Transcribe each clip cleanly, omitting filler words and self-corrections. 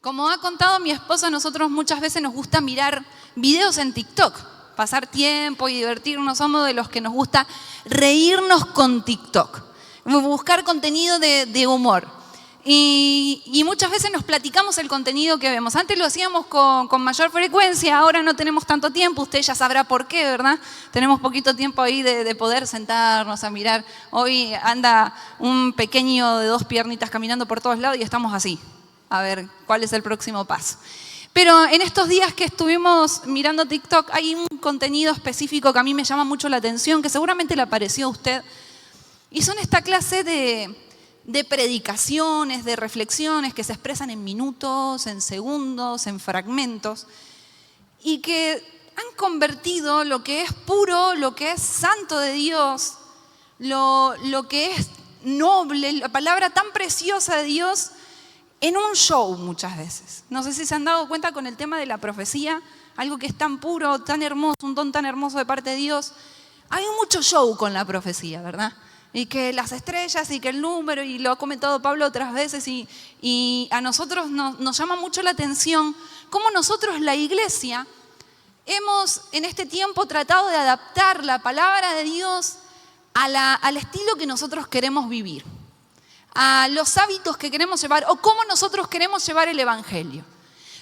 Como ha contado mi esposa, a nosotros muchas veces nos gusta mirar videos en TikTok, pasar tiempo y divertirnos. Somos de los que nos gusta reírnos con TikTok, buscar contenido de humor. Y muchas veces nos platicamos el contenido que vemos. Antes lo hacíamos con mayor frecuencia, ahora no tenemos tanto tiempo. Usted ya sabrá por qué, ¿verdad? Tenemos poquito tiempo ahí de poder sentarnos a mirar. Hoy anda un pequeño de 2 piernitas caminando por todos lados y estamos así. A ver, ¿cuál es el próximo paso? Pero en estos días que estuvimos mirando TikTok, hay un contenido específico que a mí me llama mucho la atención, que seguramente le apareció a usted. Y son esta clase de predicaciones, de reflexiones que se expresan en minutos, en segundos, en fragmentos, y que han convertido lo que es puro, lo que es santo de Dios, lo que es noble, la palabra tan preciosa de Dios, en un show muchas veces. No sé si se han dado cuenta con el tema de la profecía, algo que es tan puro, tan hermoso, un don tan hermoso de parte de Dios. Hay mucho show con la profecía, ¿verdad? Y que las estrellas y que el número, y lo ha comentado Pablo otras veces, y a nosotros nos llama mucho la atención cómo nosotros, la iglesia, hemos en este tiempo tratado de adaptar la palabra de Dios al estilo que nosotros queremos vivir, a los hábitos que queremos llevar o cómo nosotros queremos llevar el evangelio.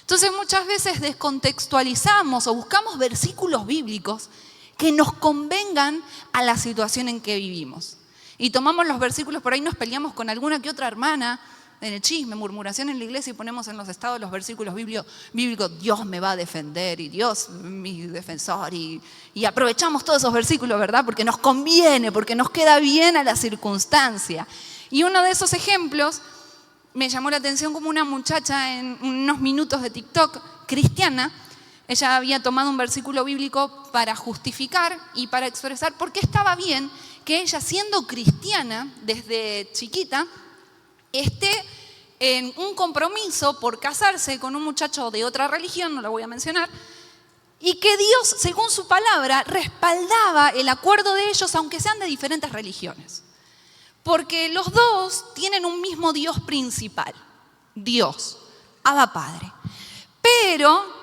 Entonces muchas veces descontextualizamos o buscamos versículos bíblicos que nos convengan a la situación en que vivimos. Y tomamos los versículos, por ahí nos peleamos con alguna que otra hermana en el chisme, murmuración en la iglesia, y ponemos en los estados los versículos bíblicos, Dios me va a defender y Dios mi defensor, y aprovechamos todos esos versículos, ¿verdad? Porque nos conviene, porque nos queda bien a la circunstancia. Y uno de esos ejemplos me llamó la atención, como una muchacha en unos minutos de TikTok, cristiana. Ella había tomado un versículo bíblico para justificar y para expresar por qué estaba bien que ella, siendo cristiana desde chiquita, esté en un compromiso por casarse con un muchacho de otra religión, no lo voy a mencionar, y que Dios, según su palabra, respaldaba el acuerdo de ellos, aunque sean de diferentes religiones. Porque los dos tienen un mismo Dios principal, Dios, Abba Padre. Pero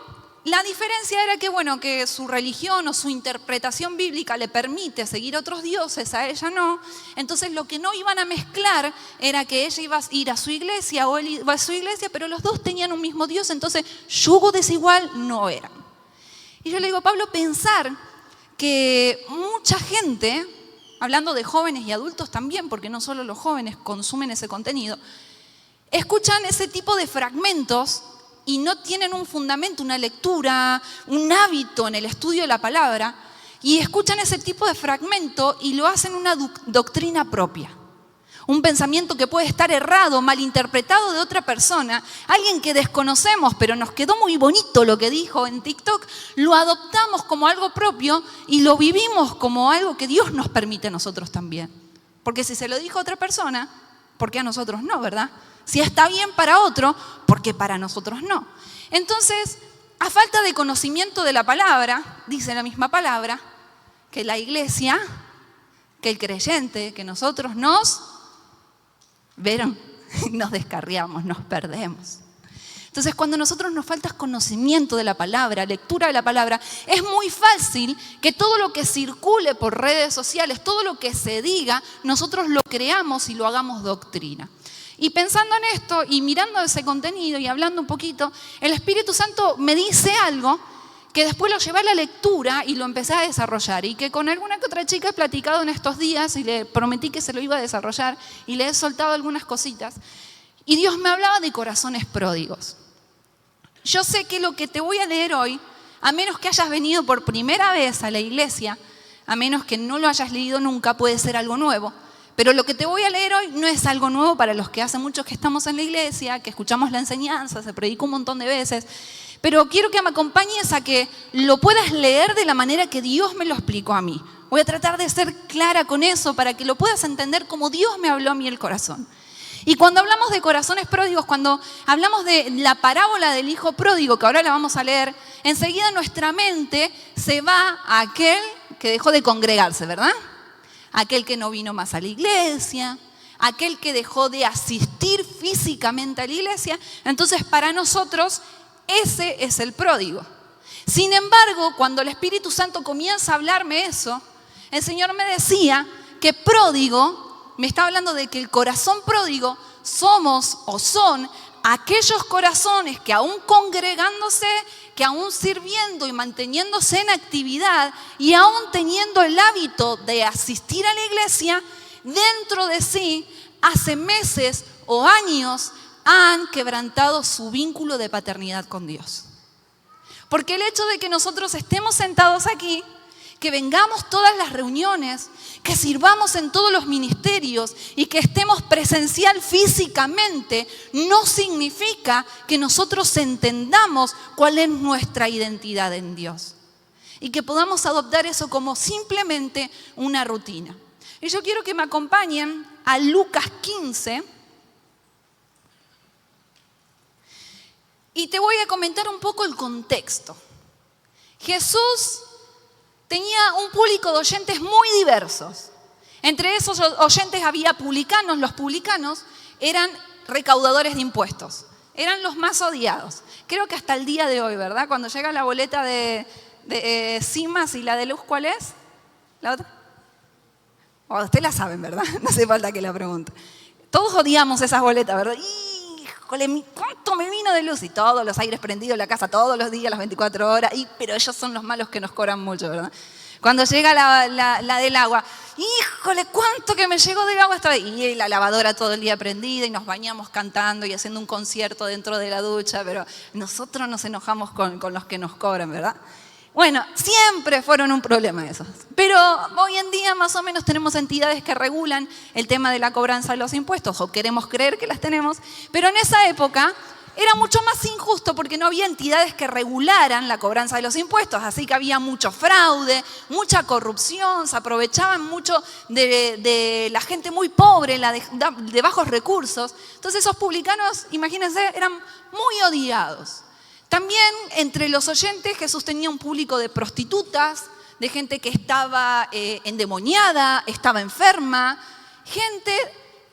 la diferencia era que su religión o su interpretación bíblica le permite seguir otros dioses, a ella no. Entonces lo que no iban a mezclar era que ella iba a ir a su iglesia o él iba a su iglesia, pero los dos tenían un mismo Dios, entonces yugo desigual no eran. Y yo le digo, Pablo, pensar que mucha gente, hablando de jóvenes y adultos también, porque no solo los jóvenes consumen ese contenido, escuchan ese tipo de fragmentos y no tienen un fundamento, una lectura, un hábito en el estudio de la palabra, y escuchan ese tipo de fragmento y lo hacen una doctrina propia. Un pensamiento que puede estar errado, malinterpretado de otra persona, alguien que desconocemos, pero nos quedó muy bonito lo que dijo en TikTok, lo adoptamos como algo propio y lo vivimos como algo que Dios nos permite a nosotros también. Porque si se lo dijo a otra persona, ¿por qué a nosotros no, verdad? Si está bien para otro, ¿por qué para nosotros no? Entonces, a falta de conocimiento de la palabra, dice la misma palabra, que la iglesia, que el creyente, que nosotros ¿vieron? Nos descarriamos, nos perdemos. Entonces, cuando a nosotros nos falta conocimiento de la palabra, lectura de la palabra, es muy fácil que todo lo que circule por redes sociales, todo lo que se diga, nosotros lo creamos y lo hagamos doctrina. Y pensando en esto y mirando ese contenido y hablando un poquito, el Espíritu Santo me dice algo que después lo llevé a la lectura y lo empecé a desarrollar, y que con alguna que otra chica he platicado en estos días y le prometí que se lo iba a desarrollar y le he soltado algunas cositas. Y Dios me hablaba de corazones pródigos. Yo sé que lo que te voy a leer hoy, a menos que hayas venido por primera vez a la iglesia, a menos que no lo hayas leído nunca, puede ser algo nuevo. Pero lo que te voy a leer hoy no es algo nuevo para los que hace mucho que estamos en la iglesia, que escuchamos la enseñanza, se predicó un montón de veces. Pero quiero que me acompañes a que lo puedas leer de la manera que Dios me lo explicó a mí. Voy a tratar de ser clara con eso para que lo puedas entender como Dios me habló a mí el corazón. Y cuando hablamos de corazones pródigos, cuando hablamos de la parábola del hijo pródigo, que ahora la vamos a leer, enseguida nuestra mente se va a aquel que dejó de congregarse, ¿verdad? Aquel que no vino más a la iglesia, aquel que dejó de asistir físicamente a la iglesia. Entonces, para nosotros, ese es el pródigo. Sin embargo, cuando el Espíritu Santo comienza a hablarme eso, el Señor me decía que pródigo, me está hablando de que el corazón pródigo somos o son aquellos corazones que aún congregándose, que aún sirviendo y manteniéndose en actividad y aún teniendo el hábito de asistir a la iglesia, dentro de sí, hace meses o años han quebrantado su vínculo de paternidad con Dios. Porque el hecho de que nosotros estemos sentados aquí, que vengamos todas las reuniones, que sirvamos en todos los ministerios y que estemos presencial físicamente, no significa que nosotros entendamos cuál es nuestra identidad en Dios. Y que podamos adoptar eso como simplemente una rutina. Y yo quiero que me acompañen a Lucas 15. Y te voy a comentar un poco el contexto. Jesús tenía un público de oyentes muy diversos. Entre esos oyentes había publicanos. Los publicanos eran recaudadores de impuestos. Eran los más odiados. Creo que hasta el día de hoy, ¿verdad? Cuando llega la boleta de CIMAS y la de luz, ¿cuál es? ¿La otra? Oh, ustedes la saben, ¿verdad? No hace falta que la pregunte. Todos odiamos esas boletas, ¿verdad? Híjole, ¿cuánto me vino de luz? Y todos los aires prendidos en la casa todos los días, las 24 horas. Pero ellos son los malos que nos cobran mucho, ¿verdad? Cuando llega la del agua, híjole, ¿cuánto que me llegó del agua esta vez? Y la lavadora todo el día prendida y nos bañamos cantando y haciendo un concierto dentro de la ducha. Pero nosotros nos enojamos con los que nos cobran, ¿verdad? Bueno, siempre fueron un problema esos. Pero hoy en día más o menos tenemos entidades que regulan el tema de la cobranza de los impuestos, o queremos creer que las tenemos, pero en esa época era mucho más injusto porque no había entidades que regularan la cobranza de los impuestos, así que había mucho fraude, mucha corrupción, se aprovechaban mucho de la gente muy pobre, de bajos recursos. Entonces esos publicanos, imagínense, eran muy odiados. También entre los oyentes Jesús tenía un público de prostitutas, de gente que estaba endemoniada, estaba enferma, gente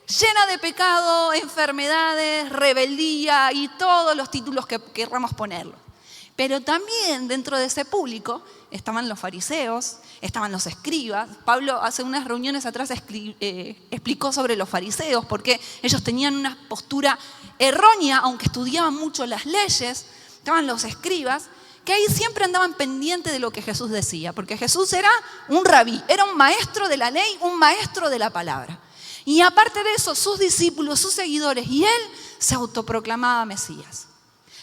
llena de pecado, enfermedades, rebeldía y todos los títulos que querramos ponerlo. Pero también dentro de ese público estaban los fariseos, estaban los escribas. Pablo hace unas reuniones atrás explicó sobre los fariseos porque ellos tenían una postura errónea, aunque estudiaban mucho las leyes. Estaban los escribas, que ahí siempre andaban pendientes de lo que Jesús decía, porque Jesús era un rabí, era un maestro de la ley, un maestro de la palabra. Y aparte de eso, sus discípulos, sus seguidores y él se autoproclamaba Mesías.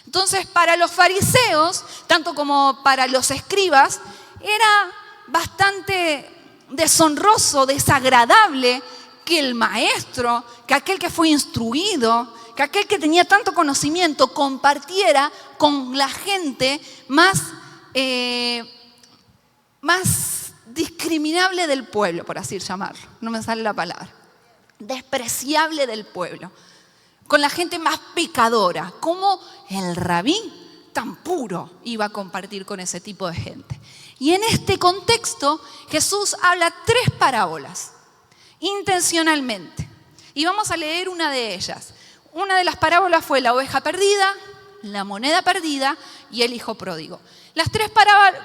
Entonces, para los fariseos, tanto como para los escribas, era bastante deshonroso, desagradable que el maestro, que aquel que fue instruido, que aquel que tenía tanto conocimiento compartiera con la gente más discriminable del pueblo, por así llamarlo. No me sale la palabra. Despreciable del pueblo. Con la gente más pecadora. ¿Cómo el rabí tan puro iba a compartir con ese tipo de gente? Y en este contexto Jesús habla 3 parábolas, intencionalmente. Y vamos a leer una de ellas. Una de las parábolas fue la oveja perdida, la moneda perdida y el hijo pródigo. Las 3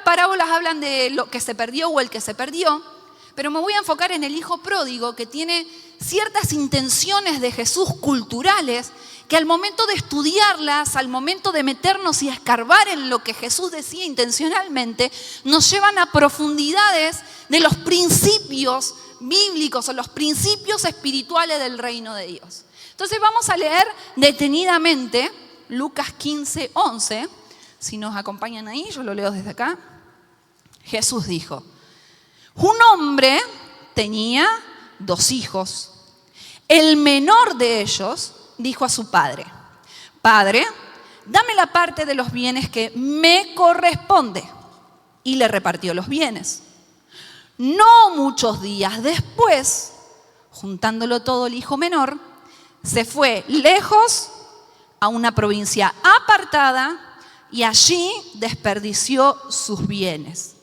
parábolas hablan de lo que se perdió o el que se perdió, pero me voy a enfocar en el hijo pródigo, que tiene ciertas intenciones de Jesús culturales que al momento de estudiarlas, al momento de meternos y escarbar en lo que Jesús decía intencionalmente, nos llevan a profundidades de los principios bíblicos o los principios espirituales del reino de Dios. Entonces vamos a leer detenidamente Lucas 15, 11. Si nos acompañan ahí, yo lo leo desde acá. Jesús dijo: un hombre tenía 2 hijos. El menor de ellos dijo a su padre: Padre, dame la parte de los bienes que me corresponde. Y le repartió los bienes. No muchos días después, juntándolo todo el hijo menor, se fue lejos a una provincia apartada y allí desperdició sus bienes,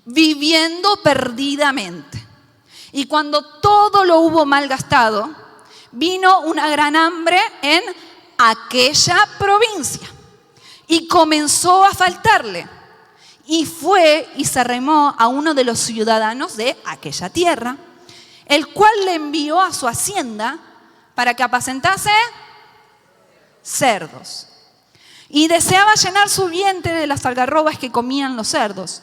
viviendo perdidamente. Y cuando todo lo hubo malgastado, vino una gran hambre en aquella provincia y comenzó a faltarle. Y fue y se arrimó a uno de los ciudadanos de aquella tierra, el cual le envió a su hacienda para que apacentase cerdos. Y deseaba llenar su vientre de las algarrobas que comían los cerdos,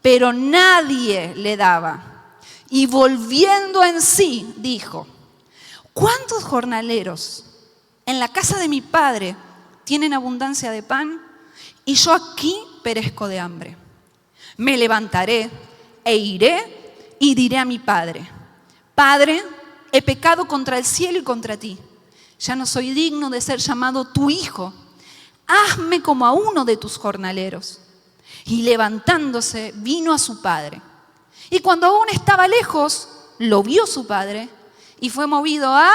pero nadie le daba. Y volviendo en sí, dijo: ¿cuántos jornaleros en la casa de mi padre tienen abundancia de pan? Y yo aquí perezco de hambre. Me levantaré e iré y diré a mi padre: Padre, he pecado contra el cielo y contra ti. Ya no soy digno de ser llamado tu hijo. Hazme como a uno de tus jornaleros. Y levantándose, vino a su padre. Y cuando aún estaba lejos, lo vio su padre y fue movido a...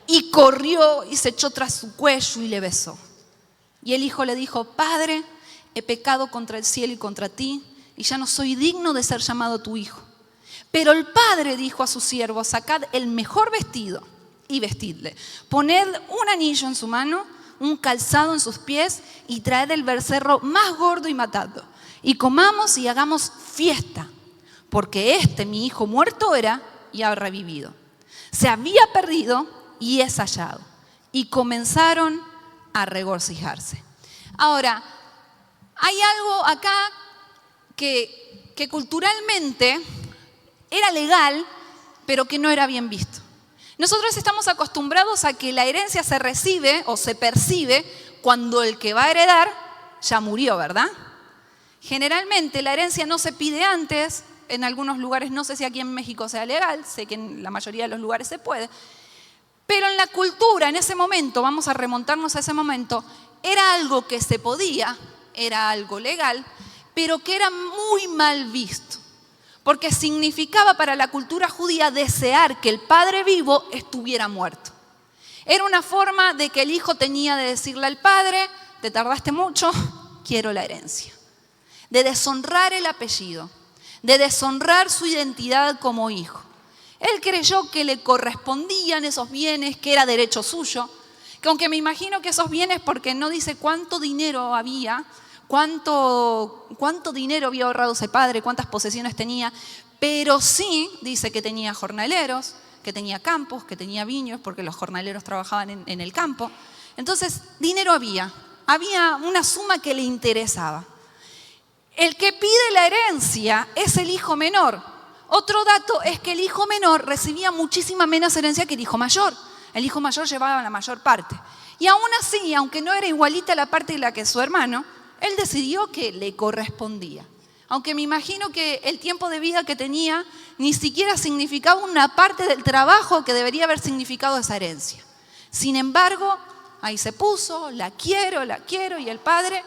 Y corrió y se echó tras su cuello y le besó. Y el hijo le dijo: Padre, he pecado contra el cielo y contra ti, y ya no soy digno de ser llamado tu hijo. Pero el padre dijo a sus siervos: sacad el mejor vestido y vestidle. Poned un anillo en su mano, un calzado en sus pies, y traed el becerro más gordo y matadlo. Y comamos y hagamos fiesta, porque mi hijo muerto era y ha revivido. Se había perdido y es hallado. Y comenzaron a regocijarse. Ahora, hay algo acá que culturalmente era legal, pero que no era bien visto. Nosotros estamos acostumbrados a que la herencia se recibe o se percibe cuando el que va a heredar ya murió, ¿verdad? Generalmente la herencia no se pide antes, en algunos lugares, no sé si aquí en México sea legal, sé que en la mayoría de los lugares se puede, pero en la cultura, en ese momento, vamos a remontarnos a ese momento, era algo que se podía, era algo legal, pero que era muy mal visto, porque significaba para la cultura judía desear que el padre vivo estuviera muerto. Era una forma de que el hijo tenía de decirle al padre: te tardaste mucho, quiero la herencia. De deshonrar el apellido, de deshonrar su identidad como hijo. Él creyó que le correspondían esos bienes, que era derecho suyo, que aunque me imagino que esos bienes, porque no dice cuánto dinero había, cuánto dinero había ahorrado ese padre, cuántas posesiones tenía, pero sí dice que tenía jornaleros, que tenía campos, que tenía viños, porque los jornaleros trabajaban en el campo. Entonces, dinero había una suma que le interesaba. El que pide la herencia es el hijo menor. Otro dato es que el hijo menor recibía muchísima menos herencia que el hijo mayor. El hijo mayor llevaba la mayor parte. Y aún así, aunque no era igualita la parte de la que su hermano, él decidió que le correspondía. Aunque me imagino que el tiempo de vida que tenía ni siquiera significaba una parte del trabajo que debería haber significado esa herencia. Sin embargo, ahí se puso: la quiero, y el padre,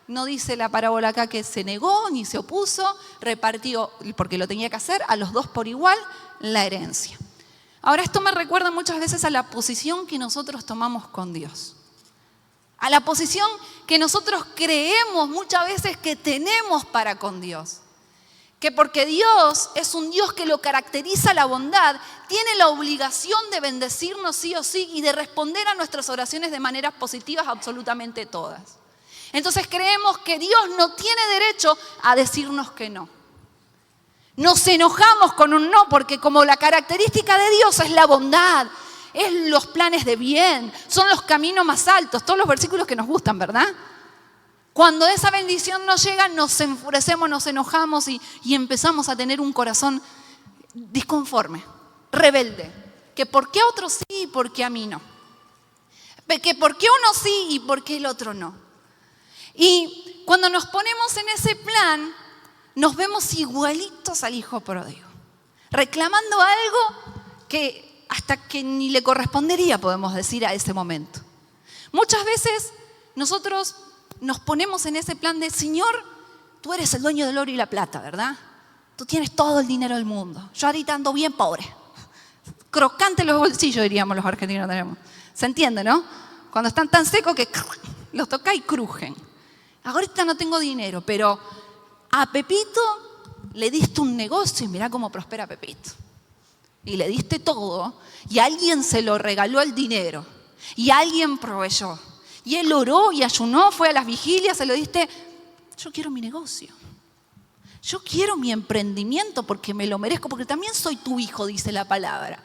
no dice la parábola acá que se negó ni se opuso, repartió, porque lo tenía que hacer, a los dos por igual la herencia. Ahora, esto me recuerda muchas veces a la posición que nosotros tomamos con Dios. A la posición que nosotros creemos muchas veces que tenemos para con Dios. Que porque Dios es un Dios que lo caracteriza la bondad, tiene la obligación de bendecirnos sí o sí y de responder a nuestras oraciones de maneras positivas absolutamente todas. Entonces creemos que Dios no tiene derecho a decirnos que no. Nos enojamos con un no porque como la característica de Dios es la bondad, es los planes de bien, son los caminos más altos, todos los versículos que nos gustan, ¿verdad? Cuando esa bendición nos llega, nos enfurecemos, nos enojamos y empezamos a tener un corazón disconforme, rebelde. Que por qué a otros sí y por qué a mí no. Que por qué uno sí y por qué el otro no. Y cuando nos ponemos en ese plan, nos vemos igualitos al hijo pródigo, reclamando algo que hasta que ni le correspondería, podemos decir, a ese momento. Muchas veces nosotros nos ponemos en ese plan de: Señor, tú eres el dueño del oro y la plata, ¿verdad? Tú tienes todo el dinero del mundo. Yo ahorita ando bien pobre. Crocante los bolsillos, diríamos los argentinos. ¿Se entiende, no? Cuando están tan secos que los toca y crujen. Ahorita no tengo dinero, pero a Pepito le diste un negocio y mirá cómo prospera Pepito. y le diste todo, y alguien se lo regaló el dinero, y alguien proveyó, y él oró y ayunó, fue a las vigilias, se lo diste, yo quiero mi negocio. Yo quiero mi emprendimiento porque me lo merezco, porque también soy tu hijo, dice la palabra.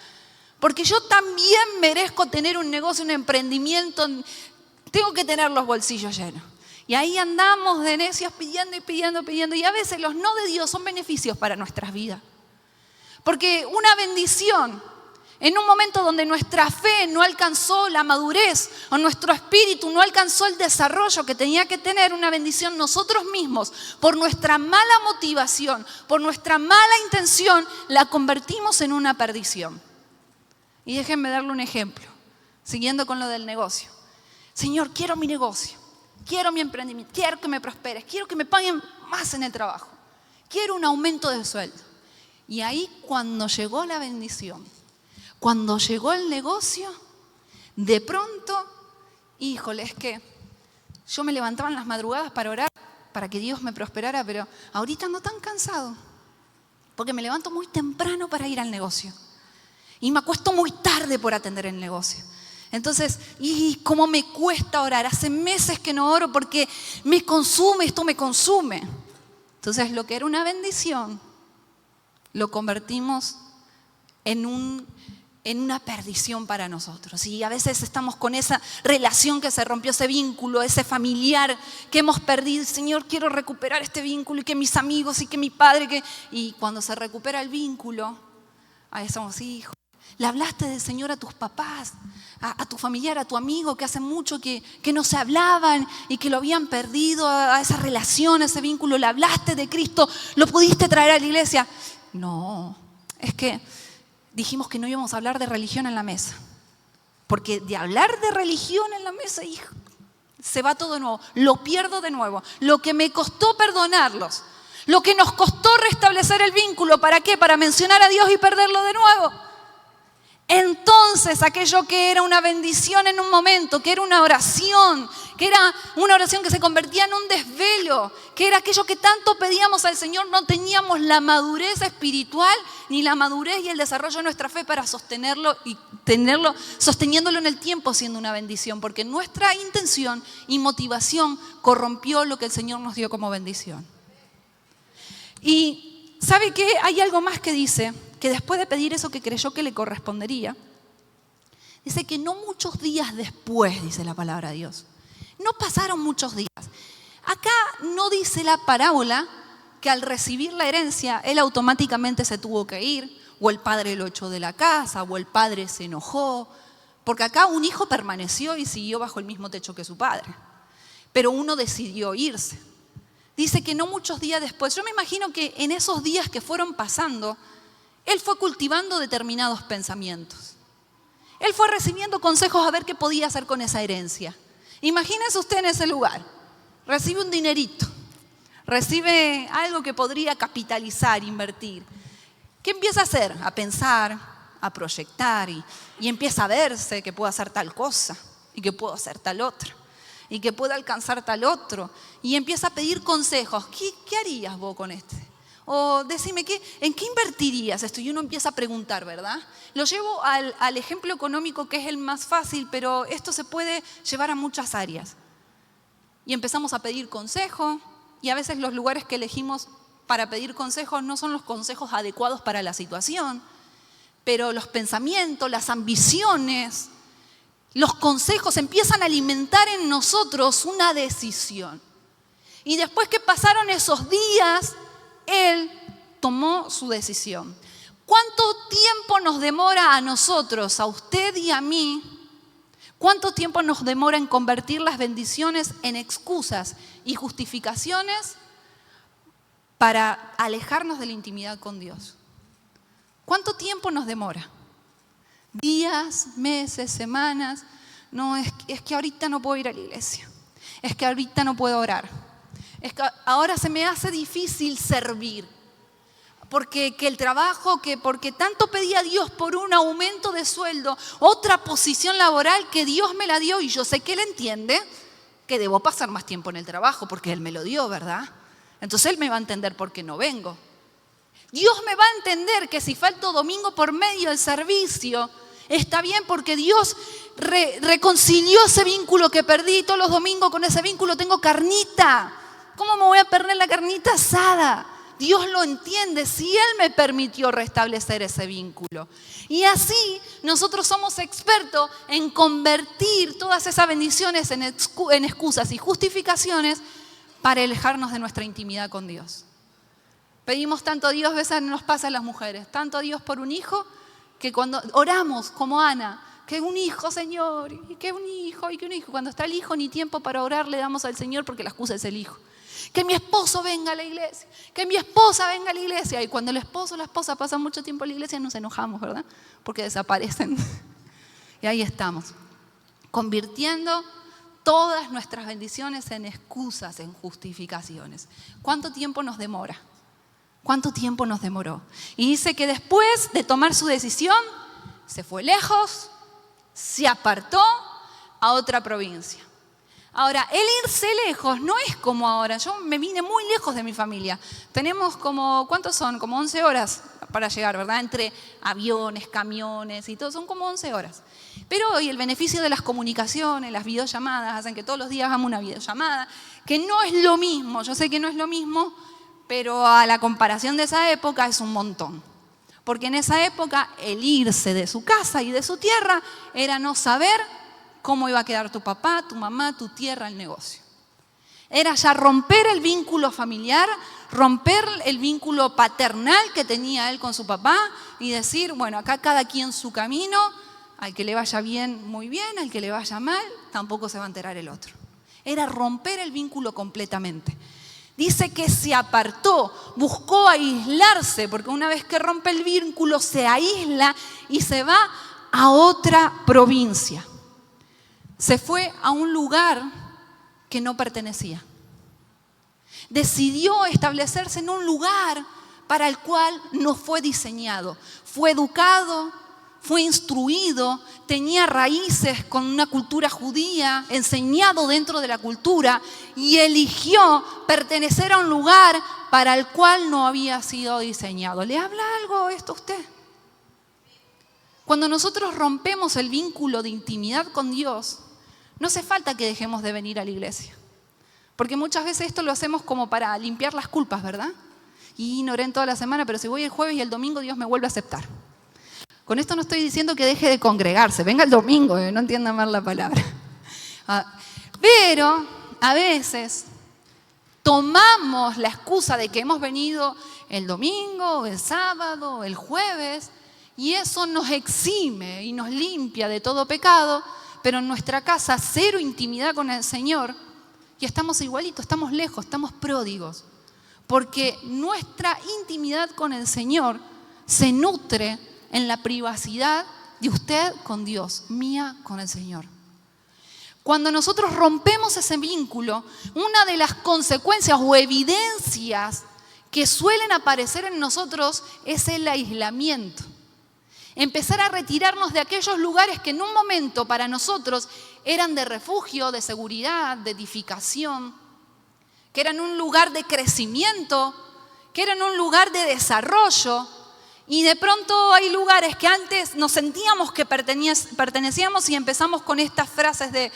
Porque yo también merezco tener un negocio, un emprendimiento, tengo que tener los bolsillos llenos. Y ahí andamos de necios pidiendo y pidiendo, pidiendo. Y a veces los no de Dios son beneficios para nuestras vidas. Porque una bendición, en un momento donde nuestra fe no alcanzó la madurez o nuestro espíritu no alcanzó el desarrollo que tenía que tener, una bendición nosotros mismos, por nuestra mala motivación, por nuestra mala intención, la convertimos en una perdición. Y déjenme darle un ejemplo, siguiendo con lo del negocio. Señor, quiero mi negocio, quiero mi emprendimiento, quiero que me prosperes, quiero que me paguen más en el trabajo, quiero un aumento de sueldo. Y ahí cuando llegó la bendición, cuando llegó el negocio, de pronto, híjole, es que yo me levantaba en las madrugadas para orar, para que Dios me prosperara, pero ahorita ando tan cansado, porque me levanto muy temprano para ir al negocio. Y me acuesto muy tarde por atender el negocio. Entonces, y cómo me cuesta orar. Hace meses que no oro porque me consume, esto me consume. Entonces, lo que era una bendición, lo convertimos en una perdición para nosotros. Y a veces estamos con esa relación que se rompió, ese vínculo, ese familiar que hemos perdido. Señor, quiero recuperar este vínculo y que mis amigos y que mi padre. Y cuando se recupera el vínculo, ahí estamos, hijos. Le hablaste del Señor a tus papás, a tu familiar, a tu amigo que hace mucho que no se hablaban y que lo habían perdido, a esa relación, a ese vínculo. Le hablaste de Cristo, lo pudiste traer a la iglesia. No, es que dijimos que no íbamos a hablar de religión en la mesa. Porque de hablar de religión en la mesa, hijo, se va todo de nuevo. Lo pierdo de nuevo. Lo que me costó perdonarlos, lo que nos costó restablecer el vínculo, ¿para qué? Para mencionar a Dios y perderlo de nuevo. Entonces aquello que era una bendición en un momento, que era una oración que se convertía en un desvelo, que era aquello que tanto pedíamos al Señor, no teníamos la madurez espiritual ni la madurez y el desarrollo de nuestra fe para sostenerlo y sosteniéndolo en el tiempo siendo una bendición, porque nuestra intención y motivación corrompió lo que el Señor nos dio como bendición. Y ¿sabe qué? Hay algo más que dice, que después de pedir eso que creyó que le correspondería, dice que no muchos días después, dice la palabra de Dios. No pasaron muchos días. Acá no dice la parábola que al recibir la herencia él automáticamente se tuvo que ir, o el padre lo echó de la casa, o el padre se enojó, porque acá un hijo permaneció y siguió bajo el mismo techo que su padre, pero uno decidió irse. Dice que no muchos días después, yo me imagino que en esos días que fueron pasando, él fue cultivando determinados pensamientos. Él fue recibiendo consejos a ver qué podía hacer con esa herencia. Imagínese usted en ese lugar, recibe un dinerito, recibe algo que podría capitalizar, invertir. ¿Qué empieza a hacer? A pensar, a proyectar y empieza a verse que puedo hacer tal cosa y que puedo hacer tal otra y que puedo alcanzar tal otro. Y empieza a pedir consejos. ¿Qué harías vos con este? O decime, ¿en qué invertirías esto? Y uno empieza a preguntar, ¿verdad? Lo llevo al ejemplo económico que es el más fácil, pero esto se puede llevar a muchas áreas. Y empezamos a pedir consejo y a veces los lugares que elegimos para pedir consejos no son los consejos adecuados para la situación, pero los pensamientos, las ambiciones, los consejos empiezan a alimentar en nosotros una decisión. Y después que pasaron esos días, él tomó su decisión. ¿Cuánto tiempo nos demora a nosotros, a usted y a mí? ¿Cuánto tiempo nos demora en convertir las bendiciones en excusas y justificaciones para alejarnos de la intimidad con Dios? ¿Cuánto tiempo nos demora? ¿Días, meses, semanas? No, es que ahorita no puedo ir a la iglesia. Es que ahorita no puedo orar. Es que ahora se me hace difícil servir, porque el trabajo, porque tanto pedí a Dios por un aumento de sueldo, otra posición laboral que Dios me la dio y yo sé que Él entiende que debo pasar más tiempo en el trabajo porque Él me lo dio, ¿verdad? Entonces Él me va a entender por qué no vengo. Dios me va a entender que si falto domingo por medio del servicio, está bien porque Dios reconcilió ese vínculo que perdí. Todos los domingos con ese vínculo tengo carnita. ¿Cómo me voy a perder la carnita asada? Dios lo entiende si Él me permitió restablecer ese vínculo. Y así nosotros somos expertos en convertir todas esas bendiciones en excusas y justificaciones para alejarnos de nuestra intimidad con Dios. Pedimos tanto a Dios, a veces nos pasa a las mujeres, tanto a Dios por un hijo, que cuando oramos como Ana, que un hijo, Señor, y que un hijo, y que un hijo. Cuando está el hijo, ni tiempo para orar le damos al Señor porque la excusa es el hijo. Que mi esposo venga a la iglesia, que mi esposa venga a la iglesia. Y cuando el esposo o la esposa pasan mucho tiempo en la iglesia nos enojamos, ¿verdad? Porque desaparecen. Y ahí estamos, convirtiendo todas nuestras bendiciones en excusas, en justificaciones. ¿Cuánto tiempo nos demora? ¿Cuánto tiempo nos demoró? Y dice que después de tomar su decisión, se fue lejos, se apartó a otra provincia. Ahora, el irse lejos no es como ahora. Yo me vine muy lejos de mi familia. Tenemos como, ¿cuántos son? Como 11 horas para llegar, ¿verdad? Entre aviones, camiones y todo, son como 11 horas. Pero hoy el beneficio de las comunicaciones, las videollamadas, hacen que todos los días hagamos una videollamada, que no es lo mismo, yo sé que no es lo mismo, pero a la comparación de esa época es un montón. Porque en esa época el irse de su casa y de su tierra era no saber cómo iba a quedar tu papá, tu mamá, tu tierra, el negocio. Era ya romper el vínculo familiar, romper el vínculo paternal que tenía él con su papá y decir, bueno, acá cada quien su camino, al que le vaya bien, muy bien, al que le vaya mal, tampoco se va a enterar el otro. Era romper el vínculo completamente. Dice que se apartó, buscó aislarse, porque una vez que rompe el vínculo se aísla y se va a otra provincia. Se fue a un lugar que no pertenecía. Decidió establecerse en un lugar para el cual no fue diseñado. Fue educado, fue instruido, tenía raíces con una cultura judía, enseñado dentro de la cultura y eligió pertenecer a un lugar para el cual no había sido diseñado. ¿Le habla algo esto a usted? Cuando nosotros rompemos el vínculo de intimidad con Dios, no hace falta que dejemos de venir a la iglesia. Porque muchas veces esto lo hacemos como para limpiar las culpas, ¿verdad? Y ignoré en toda la semana, pero si voy el jueves y el domingo Dios me vuelve a aceptar. Con esto no estoy diciendo que deje de congregarse, venga el domingo, no entiendan mal la palabra. Pero a veces tomamos la excusa de que hemos venido el domingo, el sábado, el jueves, y eso nos exime y nos limpia de todo pecado, pero en nuestra casa cero intimidad con el Señor y estamos igualitos, estamos lejos, estamos pródigos, porque nuestra intimidad con el Señor se nutre en la privacidad de usted con Dios, mía con el Señor. Cuando nosotros rompemos ese vínculo, una de las consecuencias o evidencias que suelen aparecer en nosotros es el aislamiento. Empezar a retirarnos de aquellos lugares que en un momento para nosotros eran de refugio, de seguridad, de edificación, que eran un lugar de crecimiento, que eran un lugar de desarrollo. Y de pronto hay lugares que antes nos sentíamos que pertenecíamos y empezamos con estas frases de,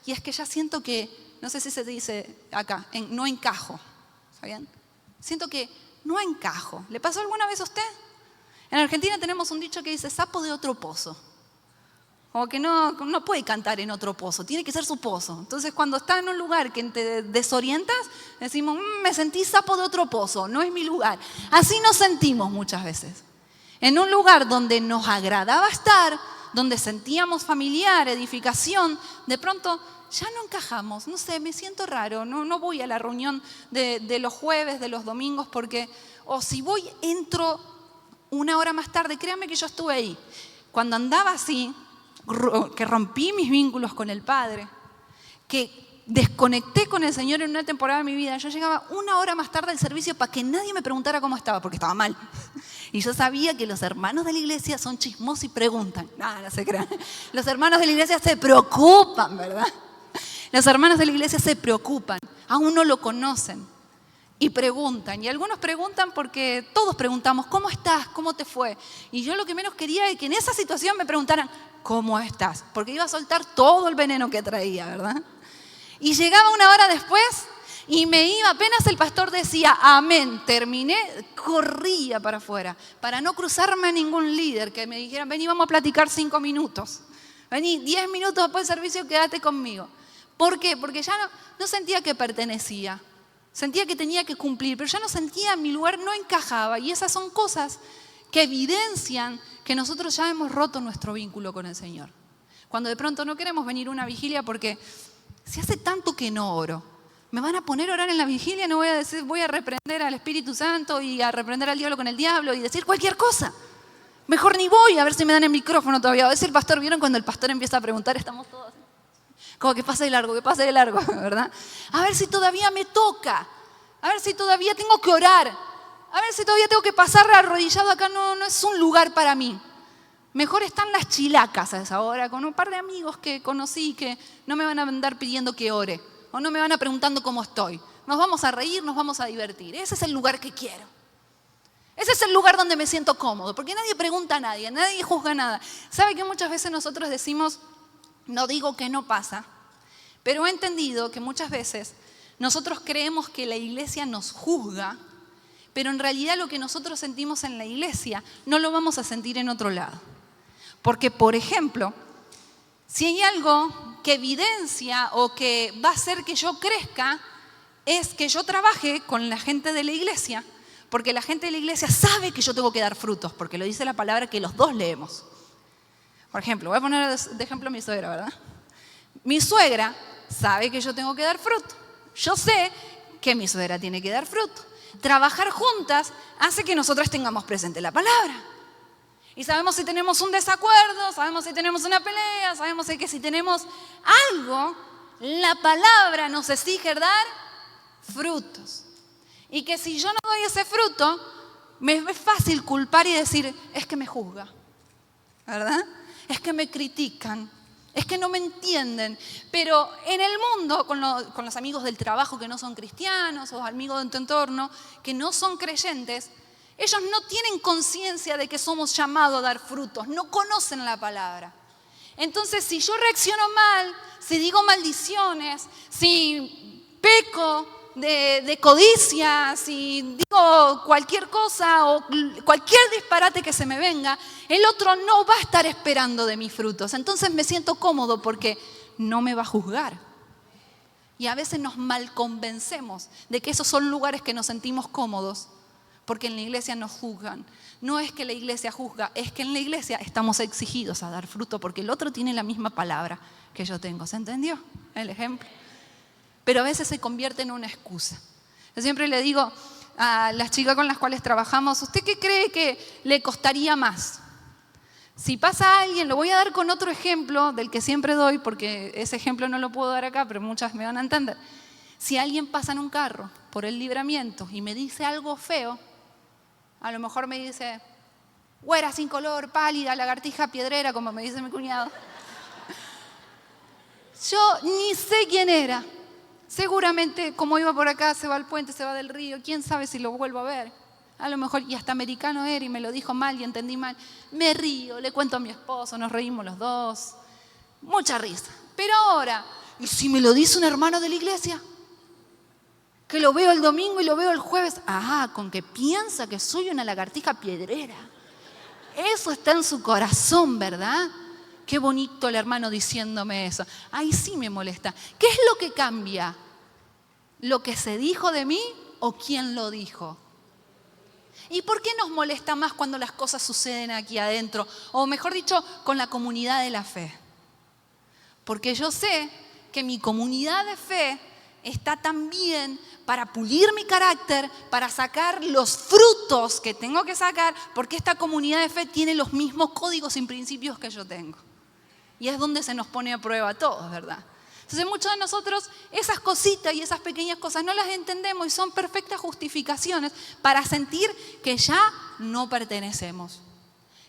y es que ya siento que, no sé si se dice acá, no encajo, ¿sabían? Siento que no encajo. ¿Le pasó alguna vez a usted? En Argentina tenemos un dicho que dice, sapo de otro pozo. Como que no puede cantar en otro pozo, tiene que ser su pozo. Entonces cuando está en un lugar que te desorientas, decimos, me sentí sapo de otro pozo, no es mi lugar. Así nos sentimos muchas veces. En un lugar donde nos agradaba estar, donde sentíamos familiar, edificación, de pronto ya no encajamos, no sé, me siento raro, no voy a la reunión de los jueves, de los domingos, porque, o si voy, entro una hora más tarde, créanme que yo estuve ahí. Cuando andaba así, que rompí mis vínculos con el Padre, que desconecté con el Señor en una temporada de mi vida, yo llegaba una hora más tarde al servicio para que nadie me preguntara cómo estaba, porque estaba mal. Y yo sabía que los hermanos de la iglesia son chismosos y preguntan. No se crean. Los hermanos de la iglesia se preocupan, ¿verdad? Los hermanos de la iglesia se preocupan, aún no lo conocen. y preguntan. Y algunos preguntan porque todos preguntamos, ¿cómo estás? ¿Cómo te fue? Y yo lo que menos quería es que en esa situación me preguntaran, ¿cómo estás? Porque iba a soltar todo el veneno que traía, ¿verdad? Y llegaba una hora después y me iba, apenas el pastor decía, amén, terminé, corría para afuera, para no cruzarme a ningún líder, que me dijeran, vení, vamos a platicar 5 minutos. Vení, 10 minutos después del servicio, quédate conmigo. ¿Por qué? Porque ya no sentía que pertenecía. Sentía que tenía que cumplir, pero ya no sentía, mi lugar no encajaba. Y esas son cosas que evidencian que nosotros ya hemos roto nuestro vínculo con el Señor. Cuando de pronto no queremos venir a una vigilia porque si hace tanto que no oro, me van a poner a orar en la vigilia, no voy a decir, voy a reprender al Espíritu Santo y a reprender al diablo con el diablo y decir cualquier cosa. Mejor ni voy, a ver si me dan el micrófono todavía. A veces el pastor, ¿vieron cuando el pastor empieza a preguntar? Estamos todos así. Como que pase de largo, ¿verdad? A ver si todavía me toca, a ver si todavía tengo que orar, a ver si todavía tengo que pasar arrodillado acá, no es un lugar para mí. Mejor están las chilacas a esa hora, con un par de amigos que conocí que no me van a andar pidiendo que ore, o no me van a preguntando cómo estoy. Nos vamos a reír, nos vamos a divertir. Ese es el lugar que quiero. Ese es el lugar donde me siento cómodo, porque nadie pregunta a nadie, nadie juzga nada. ¿Sabe que muchas veces nosotros decimos, no digo que no pasa, pero he entendido que muchas veces nosotros creemos que la iglesia nos juzga, pero en realidad lo que nosotros sentimos en la iglesia no lo vamos a sentir en otro lado. Porque, por ejemplo, si hay algo que evidencia o que va a hacer que yo crezca, es que yo trabaje con la gente de la iglesia, porque la gente de la iglesia sabe que yo tengo que dar frutos, porque lo dice la palabra que los dos leemos. Por ejemplo, voy a poner de ejemplo a mi suegra, ¿verdad? Mi suegra sabe que yo tengo que dar fruto. Yo sé que mi suegra tiene que dar fruto. Trabajar juntas hace que nosotras tengamos presente la palabra. Y sabemos si tenemos un desacuerdo, sabemos si tenemos una pelea, sabemos que si tenemos algo, la palabra nos exige dar frutos. Y que si yo no doy ese fruto, me es fácil culpar y decir, es que me juzga, ¿verdad? Es que me critican, es que no me entienden. Pero en el mundo, con los amigos del trabajo que no son cristianos o amigos de tu entorno que no son creyentes, ellos no tienen conciencia de que somos llamados a dar frutos, no conocen la palabra. Entonces, si yo reacciono mal, si digo maldiciones, si peco de codicia, si digo cualquier cosa o cualquier disparate que se me venga, el otro no va a estar esperando de mis frutos. Entonces me siento cómodo porque no me va a juzgar. Y a veces nos malconvencemos de que esos son lugares que nos sentimos cómodos porque en la iglesia nos juzgan. No es que la iglesia juzga, es que en la iglesia estamos exigidos a dar fruto porque el otro tiene la misma palabra que yo tengo. ¿Se entendió el ejemplo? Pero a veces se convierte en una excusa. Yo siempre le digo a las chicas con las cuales trabajamos, ¿usted qué cree que le costaría más? Si pasa a alguien, lo voy a dar con otro ejemplo del que siempre doy, porque ese ejemplo no lo puedo dar acá, pero muchas me van a entender. Si alguien pasa en un carro por el libramiento y me dice algo feo, a lo mejor me dice, güera sin color, pálida, lagartija piedrera, como me dice mi cuñado. Yo ni sé quién era. Seguramente, como iba por acá, se va al puente, se va del río, quién sabe si lo vuelvo a ver. A lo mejor, y hasta americano era y me lo dijo mal y entendí mal. Me río, le cuento a mi esposo, nos reímos los dos. Mucha risa. Pero ahora, ¿y si me lo dice un hermano de la iglesia? Que lo veo el domingo y lo veo el jueves. Ah, con que piensa que soy una lagartija piedrera. Eso está en su corazón, ¿verdad? Qué bonito el hermano diciéndome eso. Ahí sí me molesta. ¿Qué es lo que cambia? ¿Lo que se dijo de mí o quién lo dijo? ¿Y por qué nos molesta más cuando las cosas suceden aquí adentro? O mejor dicho, con la comunidad de la fe. Porque yo sé que mi comunidad de fe está también para pulir mi carácter, para sacar los frutos que tengo que sacar, porque esta comunidad de fe tiene los mismos códigos y principios que yo tengo. Y es donde se nos pone a prueba a todos, ¿verdad? Entonces muchos de nosotros esas cositas y esas pequeñas cosas no las entendemos y son perfectas justificaciones para sentir que ya no pertenecemos.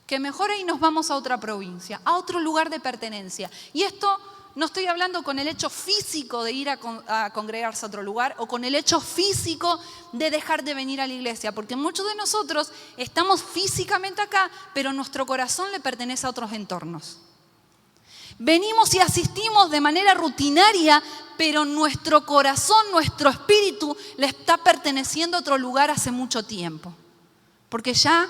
Que mejor ahí nos vamos a otra provincia, a otro lugar de pertenencia. Y esto no estoy hablando con el hecho físico de ir a congregarse a otro lugar o con el hecho físico de dejar de venir a la iglesia, porque muchos de nosotros estamos físicamente acá, pero nuestro corazón le pertenece a otros entornos. Venimos y asistimos de manera rutinaria, pero nuestro corazón, nuestro espíritu le está perteneciendo a otro lugar hace mucho tiempo, porque ya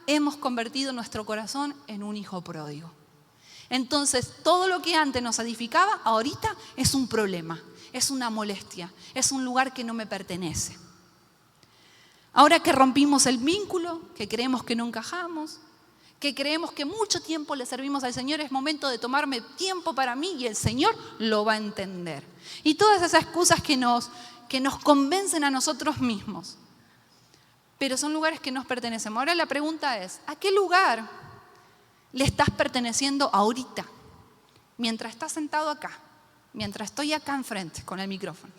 hemos convertido nuestro corazón en un hijo pródigo. Entonces, todo lo que antes nos edificaba, ahorita es un problema, es una molestia, es un lugar que no me pertenece. Ahora que rompimos el vínculo, que creemos que no encajamos, que creemos que mucho tiempo le servimos al Señor, es momento de tomarme tiempo para mí y el Señor lo va a entender. Y todas esas excusas que nos convencen a nosotros mismos, pero son lugares que nos pertenecen. Ahora la pregunta es, ¿a qué lugar le estás perteneciendo ahorita? Mientras estás sentado acá, mientras estoy acá enfrente con el micrófono.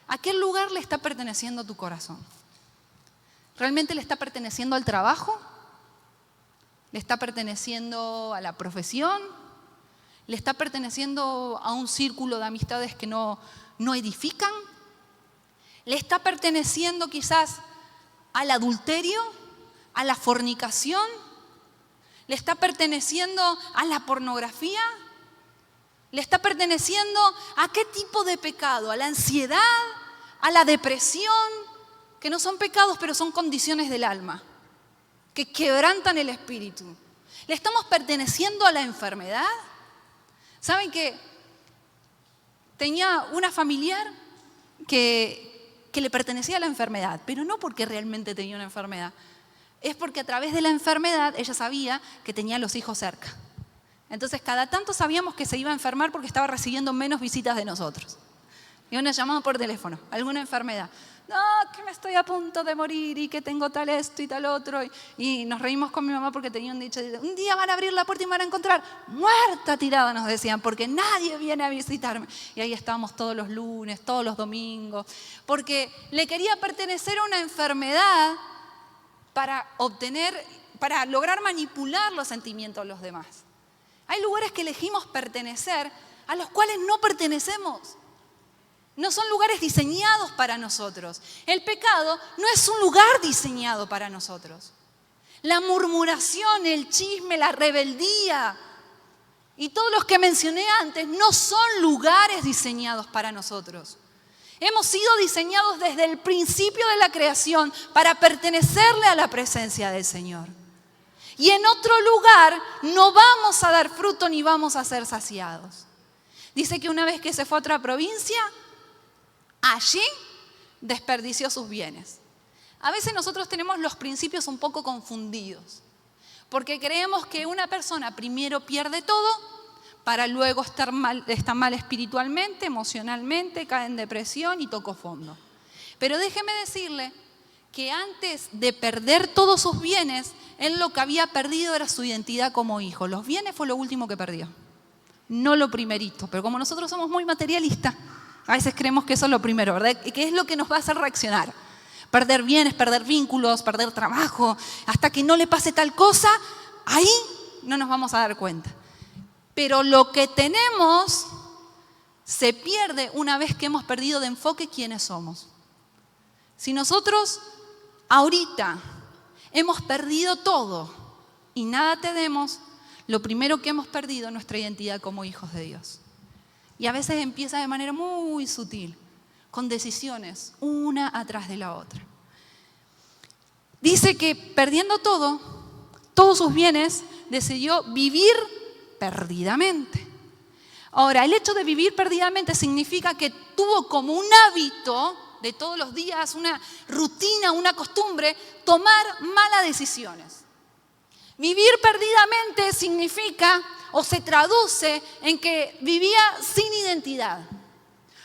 ¿A qué lugar le está perteneciendo tu corazón? ¿Realmente le está perteneciendo al trabajo? ¿Le está perteneciendo a la profesión? ¿Le está perteneciendo a un círculo de amistades que no edifican? ¿Le está perteneciendo quizás al adulterio, a la fornicación? ¿Le está perteneciendo a la pornografía? ¿Le está perteneciendo a qué tipo de pecado? ¿A la ansiedad? ¿A la depresión? Que no son pecados, pero son condiciones del alma, que quebrantan el espíritu. ¿Le estamos perteneciendo a la enfermedad? ¿Saben que tenía una familiar que le pertenecía a la enfermedad? Pero no porque realmente tenía una enfermedad. Es porque a través de la enfermedad ella sabía que tenía a los hijos cerca. Entonces cada tanto sabíamos que se iba a enfermar porque estaba recibiendo menos visitas de nosotros. Y una llamada por teléfono, alguna enfermedad. No, que me estoy a punto de morir y que tengo tal esto y tal otro. Y nos reímos con mi mamá porque tenía un dicho, un día van a abrir la puerta y me van a encontrar muerta tirada, nos decían, porque nadie viene a visitarme. Y ahí estábamos todos los lunes, todos los domingos, porque le quería pertenecer a una enfermedad para lograr manipular los sentimientos de los demás. Hay lugares que elegimos pertenecer a los cuales no pertenecemos. No son lugares diseñados para nosotros. El pecado no es un lugar diseñado para nosotros. La murmuración, el chisme, la rebeldía y todos los que mencioné antes no son lugares diseñados para nosotros. Hemos sido diseñados desde el principio de la creación para pertenecerle a la presencia del Señor. Y en otro lugar no vamos a dar fruto ni vamos a ser saciados. Dice que una vez que se fue a otra provincia, allí desperdició sus bienes. A veces nosotros tenemos los principios un poco confundidos, porque creemos que una persona primero pierde todo para luego estar mal espiritualmente, emocionalmente, cae en depresión y tocó fondo. Pero déjeme decirle que antes de perder todos sus bienes, él lo que había perdido era su identidad como hijo. Los bienes fue lo último que perdió, no lo primerito. Pero como nosotros somos muy materialistas, a veces creemos que eso es lo primero, ¿verdad? Que es lo que nos va a hacer reaccionar. Perder bienes, perder vínculos, perder trabajo, hasta que no le pase tal cosa, ahí no nos vamos a dar cuenta. Pero lo que tenemos se pierde una vez que hemos perdido de enfoque quiénes somos. Si nosotros ahorita hemos perdido todo y nada tenemos, lo primero que hemos perdido es nuestra identidad como hijos de Dios. Y a veces empieza de manera muy sutil, con decisiones, una atrás de la otra. Dice que perdiendo todo, todos sus bienes, decidió vivir perdidamente. Ahora, el hecho de vivir perdidamente significa que tuvo como un hábito de todos los días, una rutina, una costumbre, tomar malas decisiones. Vivir perdidamente significa o se traduce en que vivía sin identidad.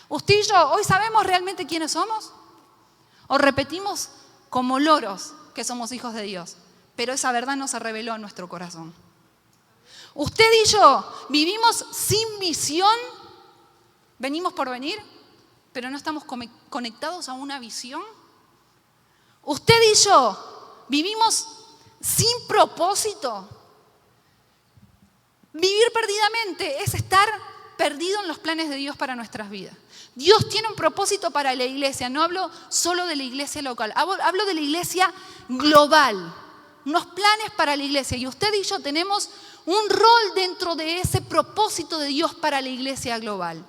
Usted y yo, ¿hoy sabemos realmente quiénes somos? ¿O repetimos como loros que somos hijos de Dios? Pero esa verdad no se reveló en nuestro corazón. Usted y yo vivimos sin visión, venimos por venir, pero no estamos conectados a una visión. Usted y yo vivimos sin propósito. Vivir perdidamente es estar perdido en los planes de Dios para nuestras vidas. Dios tiene un propósito para la iglesia. No hablo solo de la iglesia local, hablo de la iglesia global. Unos planes para la iglesia. Y usted y yo tenemos un rol dentro de ese propósito de Dios para la iglesia global.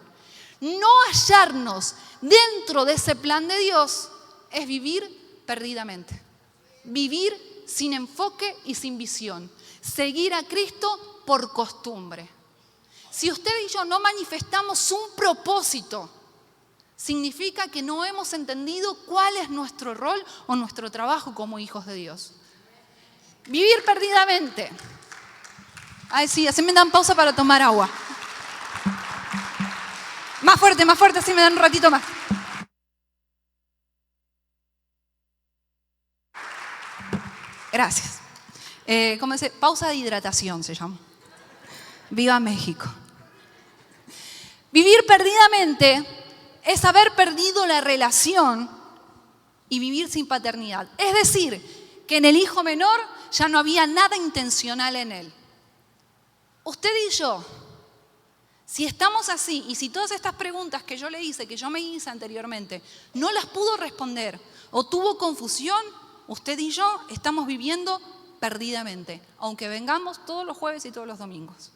No hallarnos dentro de ese plan de Dios es vivir perdidamente. Vivir sin enfoque y sin visión. Seguir a Cristo por costumbre. Si usted y yo no manifestamos un propósito, significa que no hemos entendido cuál es nuestro rol o nuestro trabajo como hijos de Dios. Vivir perdidamente. Ay, sí, así me dan pausa para tomar agua. Más fuerte, así me dan un ratito más. Gracias. ¿Cómo dice? Pausa de hidratación se llama. Viva México. Vivir perdidamente es haber perdido la relación y vivir sin paternidad. Es decir, que en el hijo menor ya no había nada intencional en él. Usted y yo, si estamos así y si todas estas preguntas que yo le hice, que yo me hice anteriormente, no las pudo responder o tuvo confusión, usted y yo estamos viviendo perdidamente, aunque vengamos todos los jueves y todos los domingos.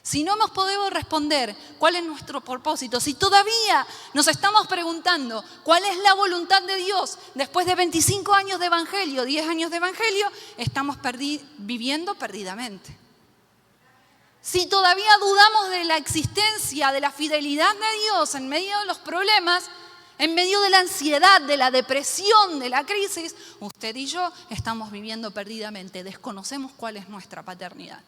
Si no nos podemos responder cuál es nuestro propósito, si todavía nos estamos preguntando cuál es la voluntad de Dios después de 25 años de evangelio, 10 años de evangelio, estamos viviendo perdidamente. Si todavía dudamos de la existencia, de la fidelidad de Dios en medio de los problemas, en medio de la ansiedad, de la depresión, de la crisis, usted y yo estamos viviendo perdidamente, desconocemos cuál es nuestra paternidad.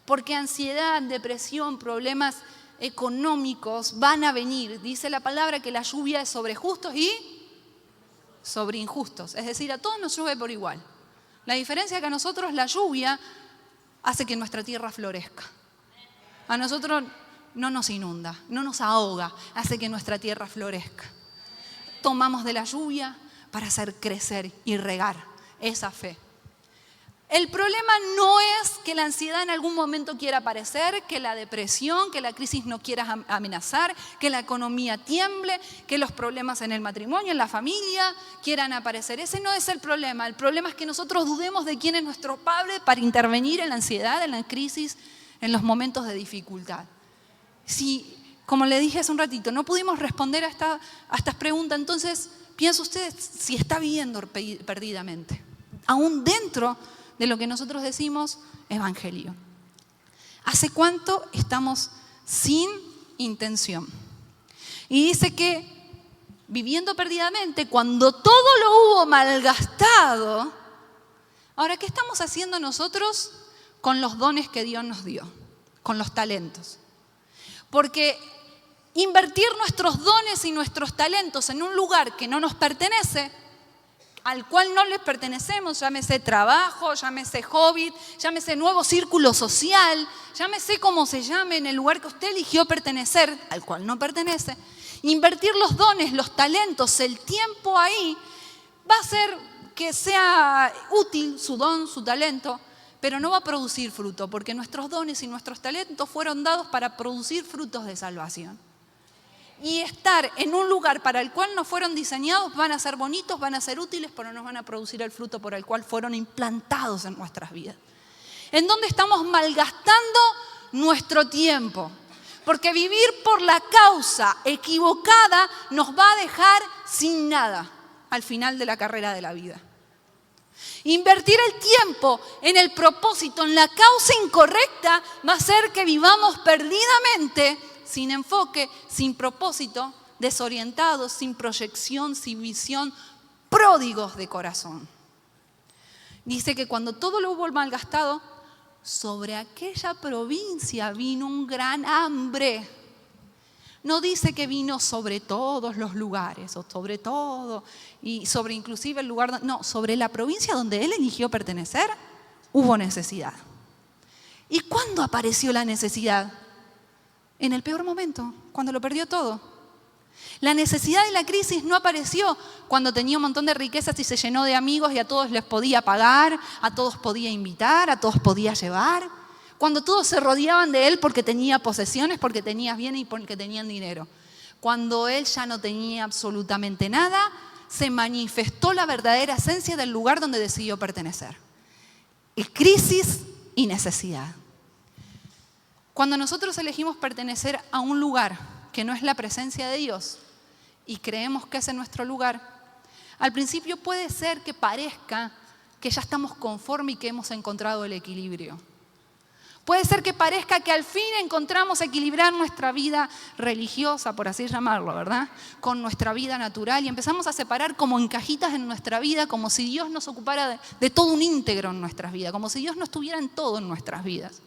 Porque ansiedad, depresión, problemas económicos van a venir. Dice la palabra que la lluvia es sobre justos y sobre injustos. Es decir, a todos nos llueve por igual. La diferencia es que a nosotros la lluvia hace que nuestra tierra florezca. A nosotros no nos inunda, no nos ahoga, hace que nuestra tierra florezca. Tomamos de la lluvia para hacer crecer y regar esa fe. El problema no es que la ansiedad en algún momento quiera aparecer, que la depresión, que la crisis no quiera amenazar, que la economía tiemble, que los problemas en el matrimonio, en la familia quieran aparecer. Ese no es el problema. El problema es que nosotros dudemos de quién es nuestro Padre para intervenir en la ansiedad, en la crisis, en los momentos de dificultad. Si, como le dije hace un ratito, no pudimos responder a estas preguntas, entonces piensa usted si está viviendo perdidamente, aún dentro de lo que nosotros decimos evangelio. ¿Hace cuánto estamos sin intención? Y dice que viviendo perdidamente, cuando todo lo hubo malgastado, ahora, ¿qué estamos haciendo nosotros con los dones que Dios nos dio? Con los talentos. Porque invertir nuestros dones y nuestros talentos en un lugar que no nos pertenece, al cual no les pertenecemos, llámese trabajo, llámese hobby, llámese nuevo círculo social, llámese como se llame en el lugar que usted eligió pertenecer, al cual no pertenece, invertir los dones, los talentos, el tiempo ahí, va a hacer que sea útil su don, su talento, pero no va a producir fruto, porque nuestros dones y nuestros talentos fueron dados para producir frutos de salvación. Y estar en un lugar para el cual no fueron diseñados van a ser bonitos, van a ser útiles, pero no van a producir el fruto por el cual fueron implantados en nuestras vidas. En donde estamos malgastando nuestro tiempo. Porque vivir por la causa equivocada nos va a dejar sin nada al final de la carrera de la vida. Invertir el tiempo en el propósito, en la causa incorrecta, va a hacer que vivamos perdidamente, sin enfoque, sin propósito, desorientados, sin proyección, sin visión, pródigos de corazón. Dice que cuando todo lo hubo malgastado, sobre aquella provincia vino un gran hambre. No dice que vino sobre todos los lugares, o sobre todo, y sobre inclusive el lugar, no, sobre la provincia donde él eligió pertenecer, hubo necesidad. ¿Y cuándo apareció la necesidad? En el peor momento, cuando lo perdió todo. La necesidad de la crisis no apareció cuando tenía un montón de riquezas y se llenó de amigos y a todos les podía pagar, a todos podía invitar, a todos podía llevar. Cuando todos se rodeaban de él porque tenía posesiones, porque tenía bienes y porque tenían dinero. Cuando él ya no tenía absolutamente nada, se manifestó la verdadera esencia del lugar donde decidió pertenecer. Y crisis y necesidad. Cuando nosotros elegimos pertenecer a un lugar que no es la presencia de Dios y creemos que ese es nuestro lugar, al principio puede ser que parezca que ya estamos conformes y que hemos encontrado el equilibrio. Puede ser que parezca que al fin encontramos equilibrar nuestra vida religiosa, por así llamarlo, ¿verdad? Con nuestra vida natural y empezamos a separar como en cajitas en nuestra vida, como si Dios nos ocupara de todo un íntegro en nuestras vidas, como si Dios no estuviera en todo en nuestras vidas.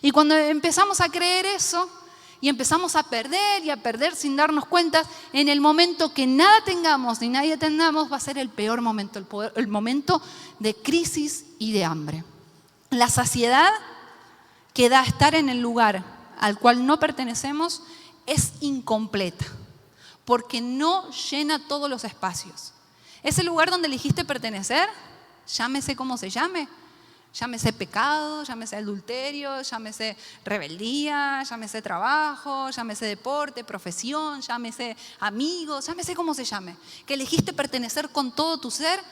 Y cuando empezamos a creer eso y empezamos a perder sin darnos cuenta, en el momento que nada tengamos ni nadie tengamos, va a ser el peor momento, el momento de crisis y de hambre. La saciedad que da estar en el lugar al cual no pertenecemos es incompleta, porque no llena todos los espacios. Ese lugar donde elegiste pertenecer, llámese como se llame, llámese pecado, llámese adulterio, llámese rebeldía, llámese trabajo, llámese deporte, profesión, llámese amigos, llámese como se llame, que elegiste pertenecer con todo tu ser,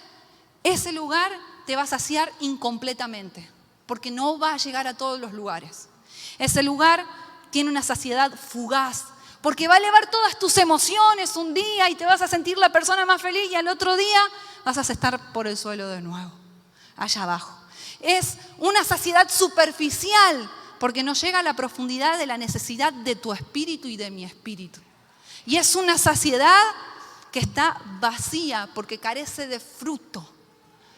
ese lugar te va a saciar incompletamente, porque no va a llegar a todos los lugares. Ese lugar tiene una saciedad fugaz, porque va a elevar todas tus emociones un día y te vas a sentir la persona más feliz y al otro día vas a estar por el suelo de nuevo, allá abajo. Es una saciedad superficial porque no llega a la profundidad de la necesidad de tu espíritu y de mi espíritu. Y es una saciedad que está vacía porque carece de fruto,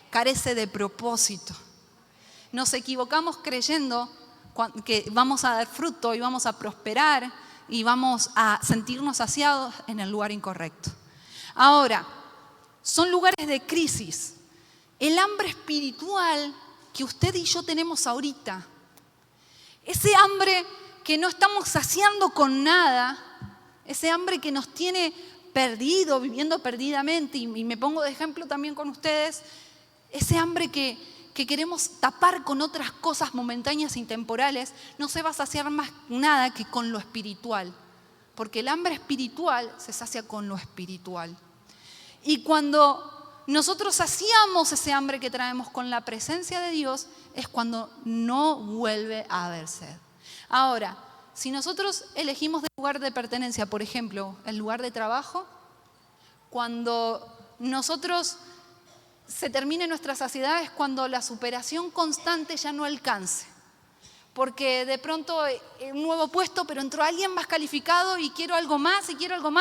carece de propósito. Nos equivocamos creyendo que vamos a dar fruto y vamos a prosperar y vamos a sentirnos saciados en el lugar incorrecto. Ahora, son lugares de crisis. El hambre espiritual que usted y yo tenemos ahorita, ese hambre que no estamos saciando con nada, ese hambre que nos tiene perdido, viviendo perdidamente, y me pongo de ejemplo también con ustedes, ese hambre que queremos tapar con otras cosas momentáneas y temporales, no se va a saciar más nada que con lo espiritual, porque el hambre espiritual se sacia con lo espiritual. Y cuando nosotros saciamos ese hambre que traemos con la presencia de Dios, es cuando no vuelve a haber sed. Ahora, si nosotros elegimos de lugar de pertenencia, por ejemplo, el lugar de trabajo, cuando nosotros se termine nuestra saciedad es cuando la superación constante ya no alcance. Porque de pronto un nuevo puesto, pero entró alguien más calificado y quiero algo más,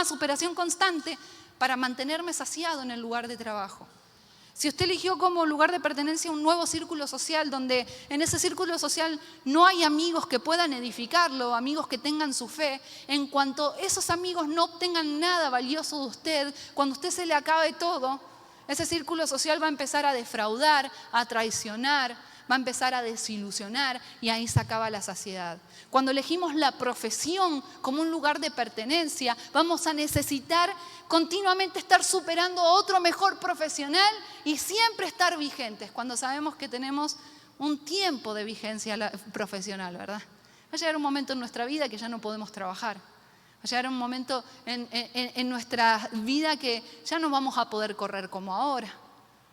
superación constante para mantenerme saciado en el lugar de trabajo. Si usted eligió como lugar de pertenencia un nuevo círculo social, donde en ese círculo social no hay amigos que puedan edificarlo, amigos que tengan su fe, en cuanto esos amigos no obtengan nada valioso de usted, cuando usted se le acabe todo, ese círculo social va a empezar a defraudar, a traicionar, va a empezar a desilusionar y ahí se acaba la saciedad. Cuando elegimos la profesión como un lugar de pertenencia, vamos a necesitar continuamente estar superando a otro mejor profesional y siempre estar vigentes, cuando sabemos que tenemos un tiempo de vigencia profesional, ¿verdad? Va a llegar un momento en nuestra vida que ya no podemos trabajar. Va a llegar un momento en nuestra vida que ya no vamos a poder correr como ahora,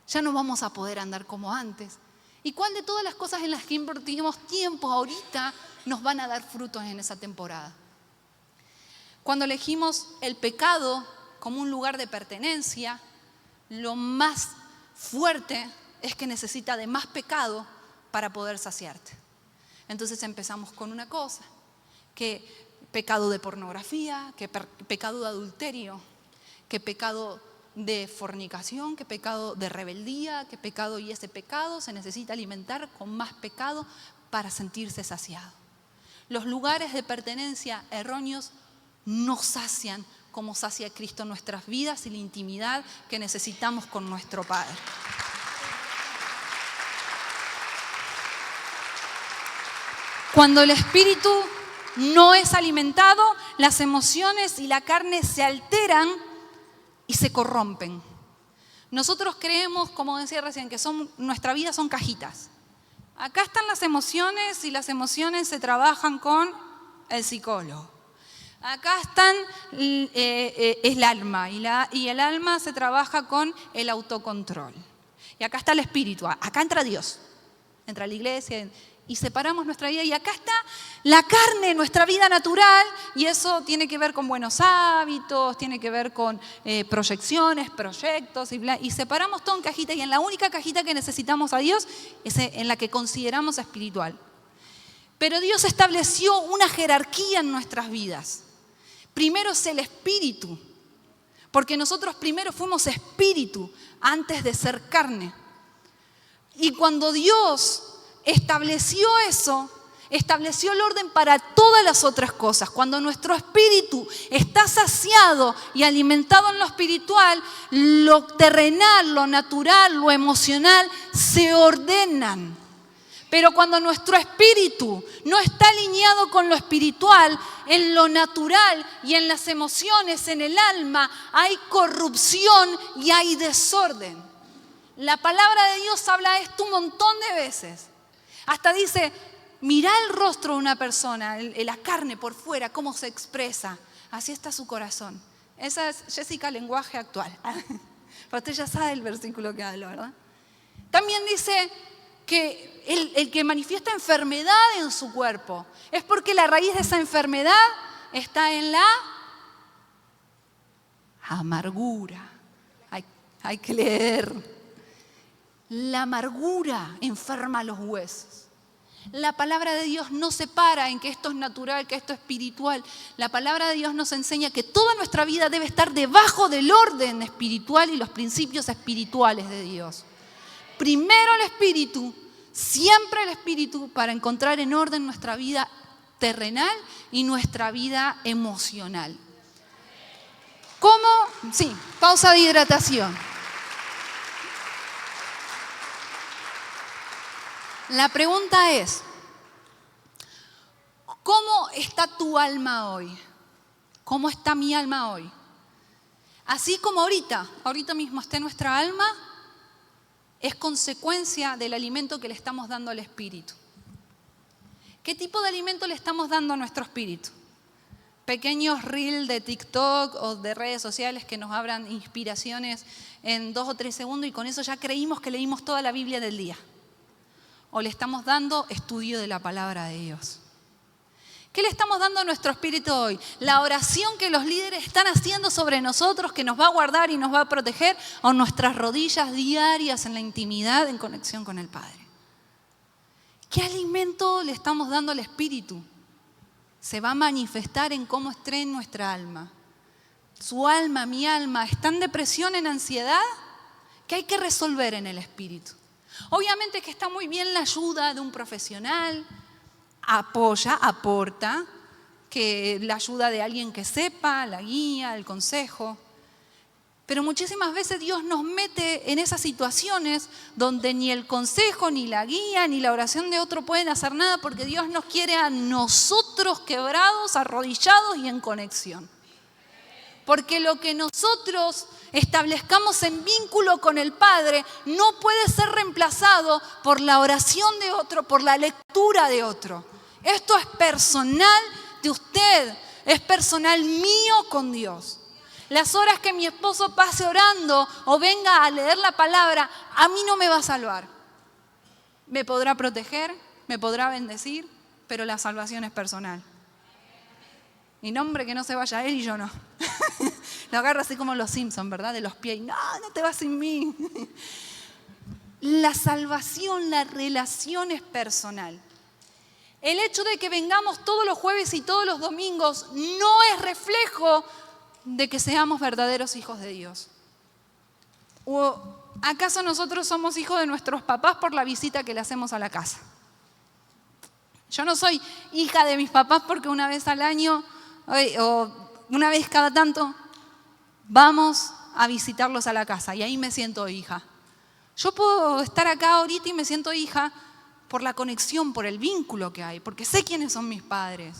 ya no vamos a poder andar como antes. ¿Y cuál de todas las cosas en las que invertimos tiempo ahorita nos van a dar frutos en esa temporada? Cuando elegimos el pecado como un lugar de pertenencia, lo más fuerte es que necesita de más pecado para poder saciarte. Entonces empezamos con una cosa, que pecado de pornografía, que pecado de adulterio, que pecado de fornicación, que pecado de rebeldía, que pecado, y ese pecado se necesita alimentar con más pecado para sentirse saciado. Los lugares de pertenencia erróneos no sacian como sacia Cristo nuestras vidas y la intimidad que necesitamos con nuestro Padre. Cuando el espíritu no es alimentado, las emociones y la carne se alteran y se corrompen. Nosotros creemos, como decía recién, que nuestra vida son cajitas. Acá están las emociones y las emociones se trabajan con el psicólogo. Acá están el alma y el alma se trabaja con el autocontrol. Y acá está el espíritu, acá entra Dios, entra la iglesia y separamos nuestra vida. Y acá está la carne, nuestra vida natural, y eso tiene que ver con buenos hábitos, tiene que ver con proyecciones, proyectos, y separamos todo en cajitas, y en la única cajita que necesitamos a Dios es en la que consideramos espiritual. Pero Dios estableció una jerarquía en nuestras vidas. Primero es el espíritu, porque nosotros primero fuimos espíritu antes de ser carne. Y cuando Dios estableció eso, estableció el orden para todas las otras cosas. Cuando nuestro espíritu está saciado y alimentado en lo espiritual, lo terrenal, lo natural, lo emocional se ordenan. Pero cuando nuestro espíritu no está alineado con lo espiritual, en lo natural y en las emociones, en el alma, hay corrupción y hay desorden. La palabra de Dios habla esto un montón de veces. Hasta dice, mirá el rostro de una persona, la carne por fuera, cómo se expresa. Así está su corazón. Esa es Jessica, lenguaje actual. Pero usted ya sabe el versículo que habla, ¿verdad? También dice que el que manifiesta enfermedad en su cuerpo es porque la raíz de esa enfermedad está en la amargura. Hay que leer. La amargura enferma los huesos. La palabra de Dios no separa en que esto es natural, que esto es espiritual. La palabra de Dios nos enseña que toda nuestra vida debe estar debajo del orden espiritual y los principios espirituales de Dios. Primero el espíritu, siempre el espíritu, para encontrar en orden nuestra vida terrenal y nuestra vida emocional. ¿Cómo? Sí, pausa de hidratación. La pregunta es, ¿cómo está tu alma hoy? ¿Cómo está mi alma hoy? Así como ahorita mismo esté nuestra alma, es consecuencia del alimento que le estamos dando al espíritu. ¿Qué tipo de alimento le estamos dando a nuestro espíritu? Pequeños reels de TikTok o de redes sociales que nos abran inspiraciones en 2 o 3 segundos y con eso ya creímos que leímos toda la Biblia del día. ¿O le estamos dando estudio de la palabra de Dios? ¿Qué le estamos dando a nuestro espíritu hoy? ¿La oración que los líderes están haciendo sobre nosotros, que nos va a guardar y nos va a proteger? ¿O nuestras rodillas diarias en la intimidad, en conexión con el Padre? ¿Qué alimento le estamos dando al espíritu? Se va a manifestar en cómo esté en nuestra alma. Su alma, mi alma, ¿está en depresión, en ansiedad? ¿Qué hay que resolver en el espíritu? Obviamente que está muy bien la ayuda de un profesional, apoya, aporta, que la ayuda de alguien que sepa, la guía, el consejo. Pero muchísimas veces Dios nos mete en esas situaciones donde ni el consejo, ni la guía, ni la oración de otro pueden hacer nada porque Dios nos quiere a nosotros quebrados, arrodillados y en conexión. Porque lo que nosotros establezcamos en vínculo con el Padre no puede ser reemplazado por la oración de otro, por la lectura de otro. Esto es personal de usted, es personal mío con Dios. Las horas que mi esposo pase orando o venga a leer la palabra, a mí no me va a salvar. Me podrá proteger, me podrá bendecir, pero la salvación es personal. Y nombre que no se vaya él y yo no. Lo agarra así como los Simpsons, ¿verdad? De los pies. No te vas sin mí. La salvación, la relación es personal. El hecho de que vengamos todos los jueves y todos los domingos no es reflejo de que seamos verdaderos hijos de Dios. ¿O acaso nosotros somos hijos de nuestros papás por la visita que le hacemos a la casa? Yo no soy hija de mis papás porque una vez al año o una vez cada tanto vamos a visitarlos a la casa y ahí me siento hija. Yo puedo estar acá ahorita y me siento hija por la conexión, por el vínculo que hay, porque sé quiénes son mis padres.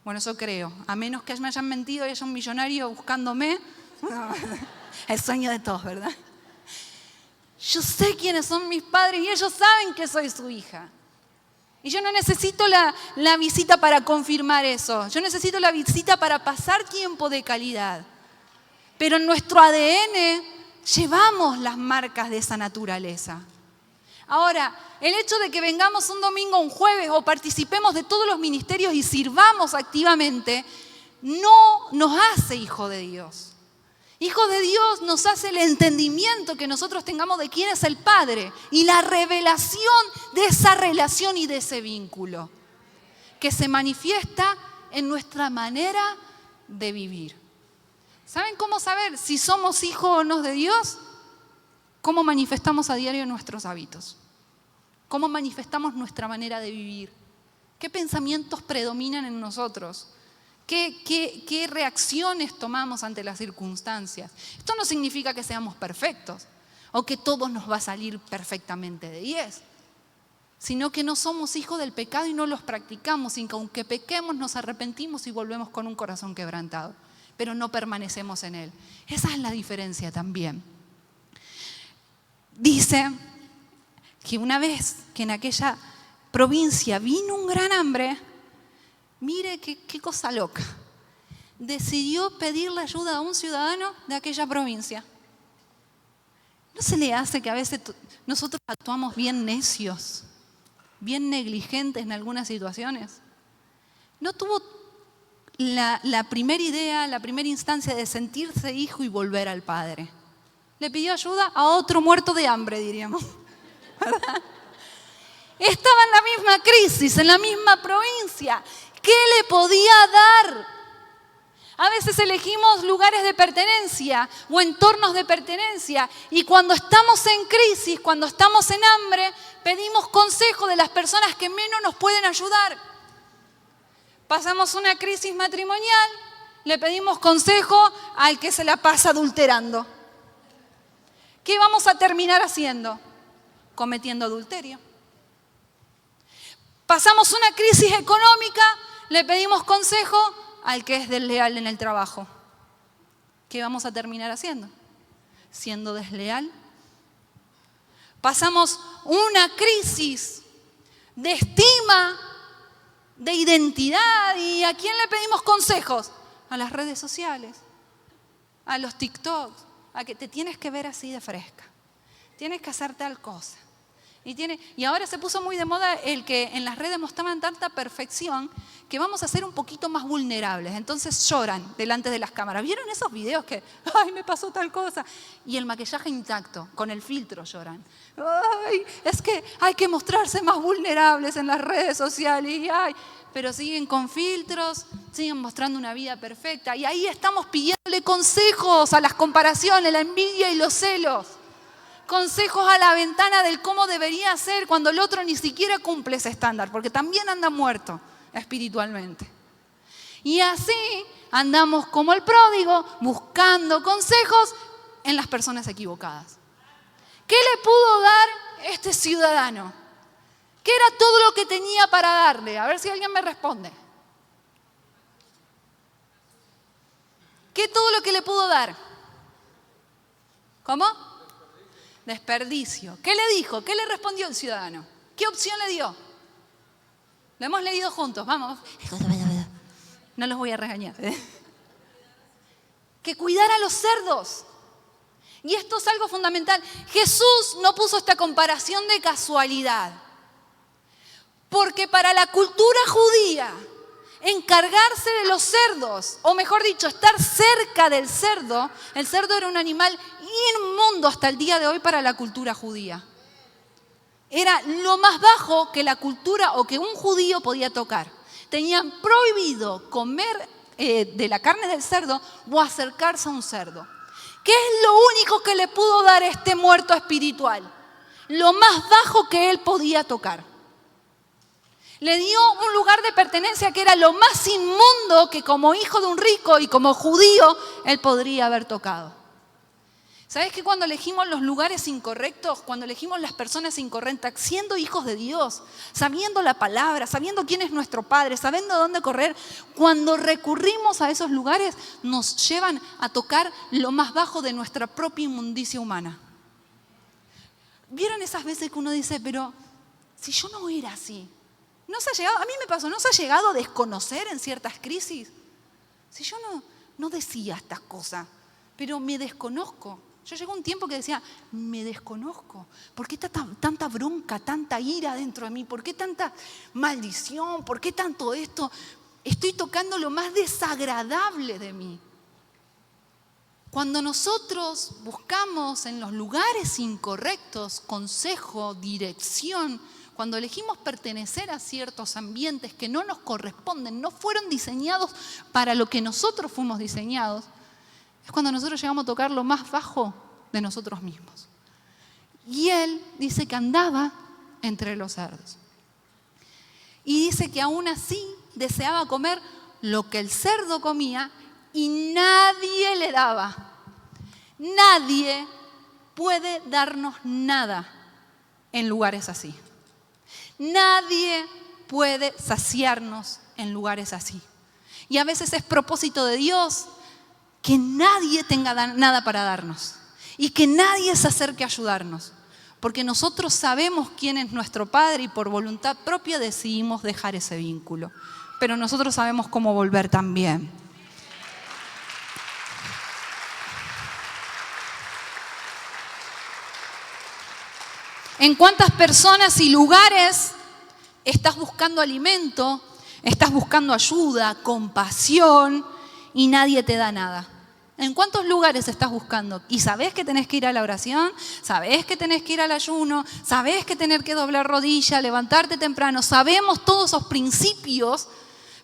Bueno, eso creo. A menos que me hayan mentido y haya un millonario buscándome. El sueño de todos, ¿verdad? Yo sé quiénes son mis padres y ellos saben que soy su hija. Y yo no necesito la visita para confirmar eso. Yo necesito la visita para pasar tiempo de calidad. Pero en nuestro ADN llevamos las marcas de esa naturaleza. Ahora, el hecho de que vengamos un domingo, un jueves o participemos de todos los ministerios y sirvamos activamente, no nos hace hijo de Dios. Hijo de Dios nos hace el entendimiento que nosotros tengamos de quién es el Padre y la revelación de esa relación y de ese vínculo que se manifiesta en nuestra manera de vivir. ¿Saben cómo saber si somos hijos o no de Dios? ¿Cómo manifestamos a diario nuestros hábitos? ¿Cómo manifestamos nuestra manera de vivir? ¿Qué pensamientos predominan en nosotros? ¿Qué reacciones tomamos ante las circunstancias? Esto no significa que seamos perfectos o que todo nos va a salir perfectamente de 10, sino que no somos hijos del pecado y no los practicamos, y que aunque pequemos nos arrepentimos y volvemos con un corazón quebrantado, pero no permanecemos en él. Esa es la diferencia también. Dice que una vez que en aquella provincia vino un gran hambre, mire qué cosa loca, decidió pedirle ayuda a un ciudadano de aquella provincia. ¿No se le hace que a veces nosotros actuamos bien necios, bien negligentes en algunas situaciones? ¿No tuvo la primera idea, la primera instancia de sentirse hijo y volver al Padre? Le pidió ayuda a otro muerto de hambre, diríamos, ¿verdad? Estaba en la misma crisis, en la misma provincia. ¿Qué le podía dar? A veces elegimos lugares de pertenencia o entornos de pertenencia y cuando estamos en crisis, cuando estamos en hambre, pedimos consejo de las personas que menos nos pueden ayudar. Pasamos una crisis matrimonial, le pedimos consejo al que se la pasa adulterando. ¿Qué vamos a terminar haciendo? Cometiendo adulterio. Pasamos una crisis económica, le pedimos consejo al que es desleal en el trabajo. ¿Qué vamos a terminar haciendo? Siendo desleal. Pasamos una crisis de estima, de identidad, ¿y a quién le pedimos consejos? A las redes sociales, a los TikToks, a que te tienes que ver así de fresca, tienes que hacer tal cosa. Y ahora se puso muy de moda el que en las redes mostraban tanta perfección que vamos a ser un poquito más vulnerables. Entonces lloran delante de las cámaras. ¿Vieron esos videos que, ay, me pasó tal cosa? Y el maquillaje intacto, con el filtro lloran. Ay, es que hay que mostrarse más vulnerables en las redes sociales. Y, ay, pero siguen con filtros, siguen mostrando una vida perfecta. Y ahí estamos pidiéndole consejos a las comparaciones, la envidia y los celos. Consejos a la ventana del cómo debería ser cuando el otro ni siquiera cumple ese estándar, porque también anda muerto espiritualmente. Y así andamos como el pródigo, buscando consejos en las personas equivocadas. ¿Qué le pudo dar este ciudadano? ¿Qué era todo lo que tenía para darle? A ver si alguien me responde. ¿Qué todo lo que le pudo dar? ¿Cómo? Desperdicio. ¿Qué le dijo? ¿Qué le respondió el ciudadano? ¿Qué opción le dio? Lo hemos leído juntos, vamos. No los voy a regañar. Que cuidara a los cerdos. Y esto es algo fundamental. Jesús no puso esta comparación de casualidad. Porque para la cultura judía, encargarse de los cerdos, o mejor dicho, estar cerca del cerdo, el cerdo era un animal inmundo hasta el día de hoy para la cultura judía. Era lo más bajo que la cultura o que un judío podía tocar. Tenían prohibido comer de la carne del cerdo o acercarse a un cerdo. ¿Qué es lo único que le pudo dar este muerto espiritual? Lo más bajo que él podía tocar. Le dio un lugar de pertenencia que era lo más inmundo que como hijo de un rico y como judío él podría haber tocado. ¿Sabes que cuando elegimos los lugares incorrectos, cuando elegimos las personas incorrectas, siendo hijos de Dios, sabiendo la palabra, sabiendo quién es nuestro Padre, sabiendo dónde correr, cuando recurrimos a esos lugares nos llevan a tocar lo más bajo de nuestra propia inmundicia humana? ¿Vieron esas veces que uno dice, pero si yo no era así? ¿No se ha llegado, a mí me pasó, no se ha llegado a desconocer en ciertas crisis? Si yo no decía estas cosas, pero me desconozco. Yo llegó un tiempo que decía, me desconozco. ¿Por qué tanta bronca, tanta ira dentro de mí? ¿Por qué tanta maldición? ¿Por qué tanto esto? Estoy tocando lo más desagradable de mí. Cuando nosotros buscamos en los lugares incorrectos consejo, dirección, cuando elegimos pertenecer a ciertos ambientes que no nos corresponden, no fueron diseñados para lo que nosotros fuimos diseñados, es cuando nosotros llegamos a tocar lo más bajo de nosotros mismos. Y él dice que andaba entre los cerdos. Y dice que aún así deseaba comer lo que el cerdo comía y nadie le daba. Nadie puede darnos nada en lugares así. Nadie puede saciarnos en lugares así. Y a veces es propósito de Dios que nadie tenga nada para darnos y que nadie se acerque a ayudarnos. Porque nosotros sabemos quién es nuestro Padre y por voluntad propia decidimos dejar ese vínculo. Pero nosotros sabemos cómo volver también. ¿En cuántas personas y lugares estás buscando alimento, estás buscando ayuda, compasión y nadie te da nada? ¿En cuántos lugares estás buscando? Y sabés que tenés que ir a la oración, sabés que tenés que ir al ayuno, sabés que tenés que doblar rodilla, levantarte temprano, sabemos todos esos principios,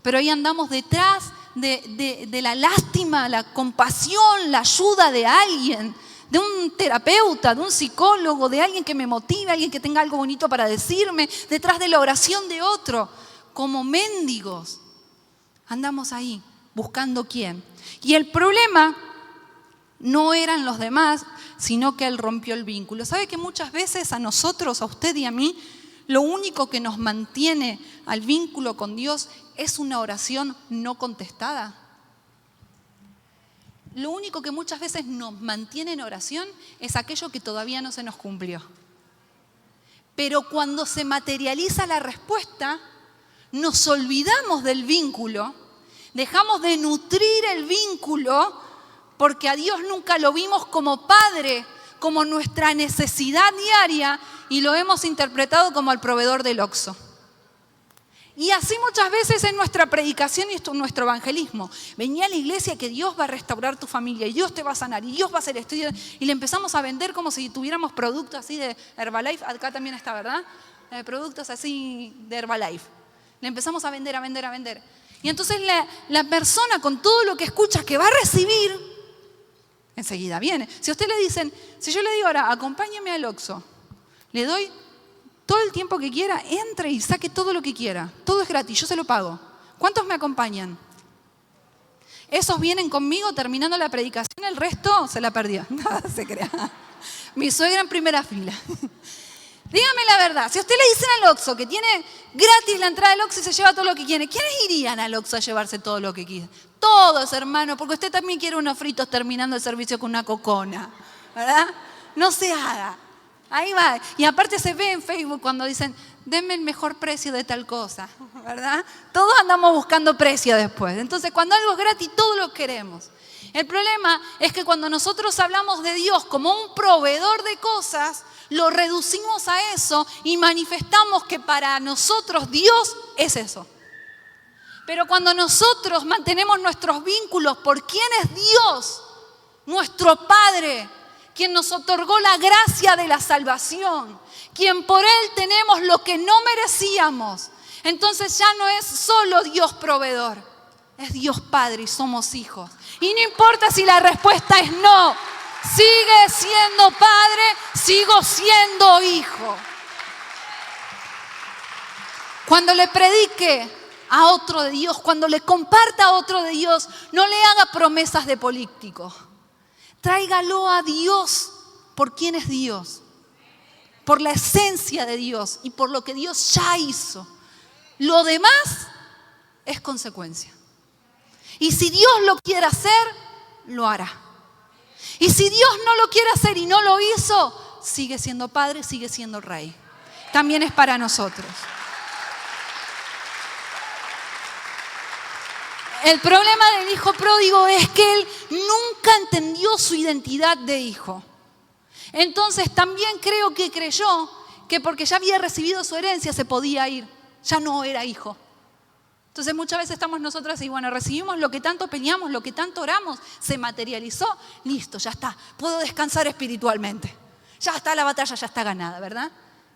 pero ahí andamos detrás de la lástima, la compasión, la ayuda de alguien, de un terapeuta, de un psicólogo, de alguien que me motive, alguien que tenga algo bonito para decirme, detrás de la oración de otro, como mendigos. Andamos ahí buscando quién. Y el problema no eran los demás, sino que él rompió el vínculo. ¿Sabe que muchas veces a nosotros, a usted y a mí, lo único que nos mantiene al vínculo con Dios es una oración no contestada? Lo único que muchas veces nos mantiene en oración es aquello que todavía no se nos cumplió. Pero cuando se materializa la respuesta, nos olvidamos del vínculo, dejamos de nutrir el vínculo porque a Dios nunca lo vimos como Padre, como nuestra necesidad diaria y lo hemos interpretado como el proveedor del Oxxo. Y así muchas veces en nuestra predicación y en nuestro evangelismo. Venía a la iglesia que Dios va a restaurar tu familia y Dios te va a sanar y Dios va a hacer esto. Y le empezamos a vender como si tuviéramos productos así de Herbalife. Acá también está, ¿verdad? Productos así de Herbalife. Le empezamos a vender, a vender, a vender. Y entonces la persona con todo lo que escucha que va a recibir, enseguida viene. Si a usted le dicen, si yo le digo ahora, acompáñeme al Oxxo, le doy todo el tiempo que quiera, entre y saque todo lo que quiera. Todo es gratis, yo se lo pago. ¿Cuántos me acompañan? Esos vienen conmigo terminando la predicación, el resto se la perdió. Nada se crea. Mi suegra en primera fila. Dígame la verdad, si a usted le dicen al Oxxo que tiene gratis la entrada al Oxxo y se lleva todo lo que quiere, ¿quiénes irían al Oxxo a llevarse todo lo que quieren? Todos, hermano, porque usted también quiere unos fritos terminando el servicio con una cocona, ¿verdad? No se haga. Ahí va. Y aparte se ve en Facebook cuando dicen, denme el mejor precio de tal cosa, ¿verdad? Todos andamos buscando precio después. Entonces, cuando algo es gratis, todos lo queremos. El problema es que cuando nosotros hablamos de Dios como un proveedor de cosas, lo reducimos a eso y manifestamos que para nosotros Dios es eso. Pero cuando nosotros mantenemos nuestros vínculos por quién es Dios, nuestro Padre, quien nos otorgó la gracia de la salvación, quien por Él tenemos lo que no merecíamos, entonces ya no es solo Dios proveedor, es Dios Padre y somos hijos. Y no importa si la respuesta es no, sigue siendo padre, sigo siendo hijo. Cuando le predique a otro de Dios, cuando le comparta a otro de Dios, no le haga promesas de político. Tráigalo a Dios por quién es Dios, por la esencia de Dios y por lo que Dios ya hizo. Lo demás es consecuencia. Y si Dios lo quiere hacer, lo hará. Y si Dios no lo quiere hacer y no lo hizo, sigue siendo padre, sigue siendo rey. También es para nosotros. El problema del hijo pródigo es que él nunca entendió su identidad de hijo. Entonces también creo que creyó que porque ya había recibido su herencia se podía ir. Ya no era hijo. Entonces muchas veces estamos nosotros así, bueno, recibimos lo que tanto peleamos, lo que tanto oramos, se materializó, listo, ya está, puedo descansar espiritualmente. Ya está, la batalla ya está ganada, ¿verdad?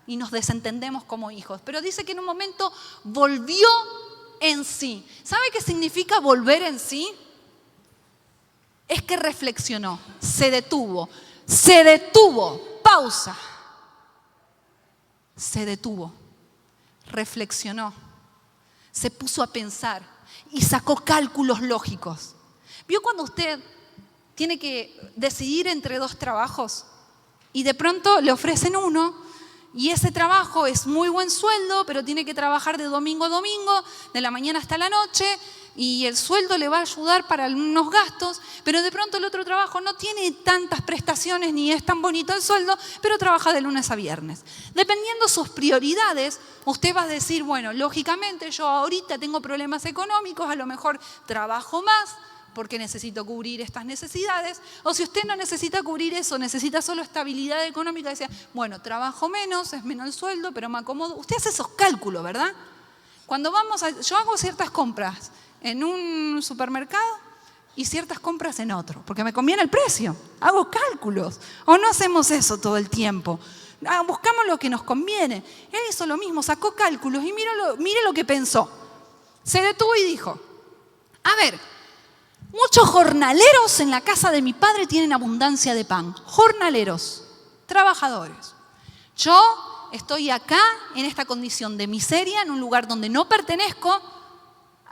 Y nos desentendemos como hijos. Pero dice que en un momento volvió en sí. ¿Sabe qué significa volver en sí? Es que reflexionó, se detuvo, pausa. Se detuvo, reflexionó, se puso a pensar y sacó cálculos lógicos. ¿Vio cuando usted tiene que decidir entre dos trabajos y de pronto le ofrecen uno y ese trabajo es muy buen sueldo, pero tiene que trabajar de domingo a domingo, de la mañana hasta la noche, y el sueldo le va a ayudar para unos gastos, pero de pronto el otro trabajo no tiene tantas prestaciones ni es tan bonito el sueldo, pero trabaja de lunes a viernes? Dependiendo sus prioridades, usted va a decir, bueno, lógicamente yo ahorita tengo problemas económicos, a lo mejor trabajo más porque necesito cubrir estas necesidades, o si usted no necesita cubrir eso, necesita solo estabilidad económica, decía, bueno, trabajo menos, es menos el sueldo, pero me acomodo. Usted hace esos cálculos, ¿verdad? Cuando yo hago ciertas compras en un supermercado y ciertas compras en otro, porque me conviene el precio, hago cálculos, o no hacemos eso todo el tiempo, buscamos lo que nos conviene. Él hizo lo mismo, sacó cálculos y mire lo que pensó. Se detuvo y dijo, a ver, muchos jornaleros en la casa de mi padre tienen abundancia de pan. Jornaleros, trabajadores. Yo estoy acá en esta condición de miseria, en un lugar donde no pertenezco,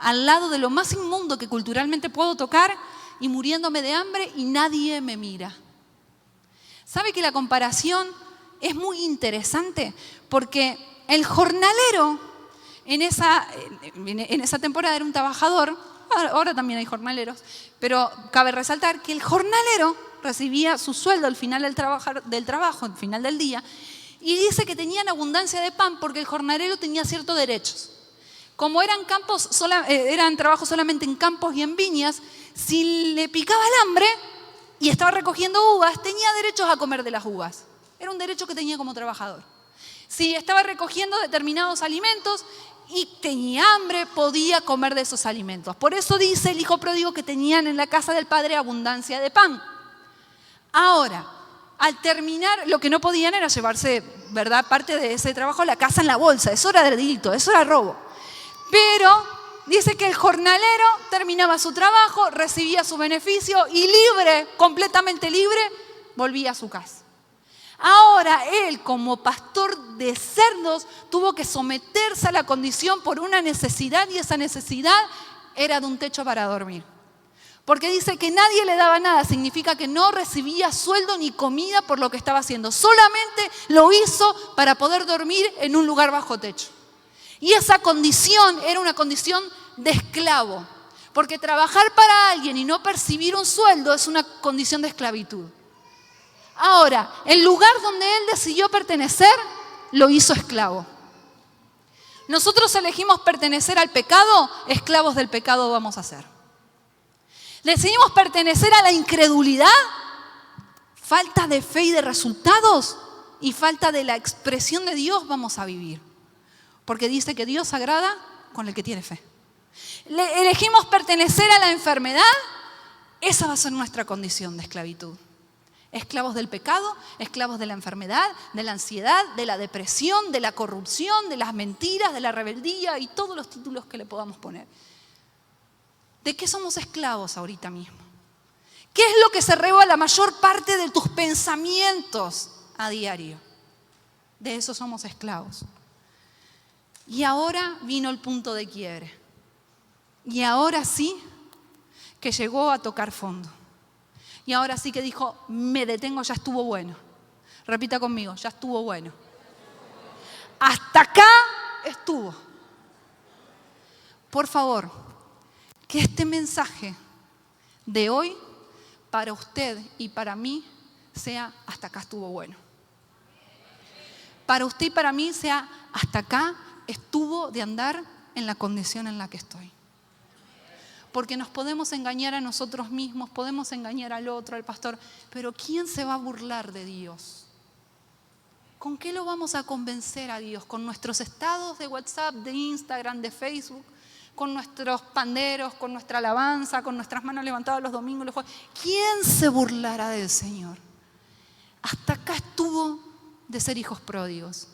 al lado de lo más inmundo que culturalmente puedo tocar y muriéndome de hambre y nadie me mira. ¿Sabe que la comparación es muy interesante? Porque el jornalero en esa temporada era un trabajador. Ahora también hay jornaleros, pero cabe resaltar que el jornalero recibía su sueldo al final del trabajo, al final del día, y dice que tenían abundancia de pan porque el jornalero tenía ciertos derechos. Como eran trabajos solamente en campos y en viñas, si le picaba el hambre y estaba recogiendo uvas, tenía derechos a comer de las uvas. Era un derecho que tenía como trabajador. Si estaba recogiendo determinados alimentos y tenía hambre, podía comer de esos alimentos. Por eso dice el hijo pródigo que tenían en la casa del padre abundancia de pan. Ahora, al terminar, lo que no podían era llevarse, ¿verdad?, parte de ese trabajo a la casa en la bolsa. Eso era delito, eso era robo. Pero dice que el jornalero terminaba su trabajo, recibía su beneficio y libre, completamente libre, volvía a su casa. Ahora él, como pastor de cerdos, tuvo que someterse a la condición por una necesidad, y esa necesidad era de un techo para dormir. Porque dice que nadie le daba nada, significa que no recibía sueldo ni comida por lo que estaba haciendo. Solamente lo hizo para poder dormir en un lugar bajo techo. Y esa condición era una condición de esclavo. Porque trabajar para alguien y no percibir un sueldo es una condición de esclavitud. Ahora, el lugar donde él decidió pertenecer, lo hizo esclavo. Nosotros elegimos pertenecer al pecado, esclavos del pecado vamos a ser. Decidimos pertenecer a la incredulidad, falta de fe y de resultados, y falta de la expresión de Dios vamos a vivir. Porque dice que Dios agrada con el que tiene fe. Elegimos pertenecer a la enfermedad, esa va a ser nuestra condición de esclavitud. Esclavos del pecado, esclavos de la enfermedad, de la ansiedad, de la depresión, de la corrupción, de las mentiras, de la rebeldía y todos los títulos que le podamos poner. ¿De qué somos esclavos ahorita mismo? ¿Qué es lo que se roba la mayor parte de tus pensamientos a diario? De eso somos esclavos. Y ahora vino el punto de quiebre. Y ahora sí que llegó a tocar fondo. Y ahora sí que dijo, me detengo, ya estuvo bueno. Repita conmigo, ya estuvo bueno. Hasta acá estuvo. Por favor, que este mensaje de hoy para usted y para mí sea hasta acá estuvo bueno. para usted y para mí sea hasta acá estuvo de andar en la condición en la que estoy. Porque nos podemos engañar a nosotros mismos, podemos engañar al otro, al pastor, pero ¿quién se va a burlar de Dios? ¿Con qué lo vamos a convencer a Dios? ¿Con nuestros estados de WhatsApp, de Instagram, de Facebook? ¿Con nuestros panderos, con nuestra alabanza, con nuestras manos levantadas los domingos, los jueves? ¿Quién se burlará del Señor? Hasta acá estuvo de ser hijos pródigos,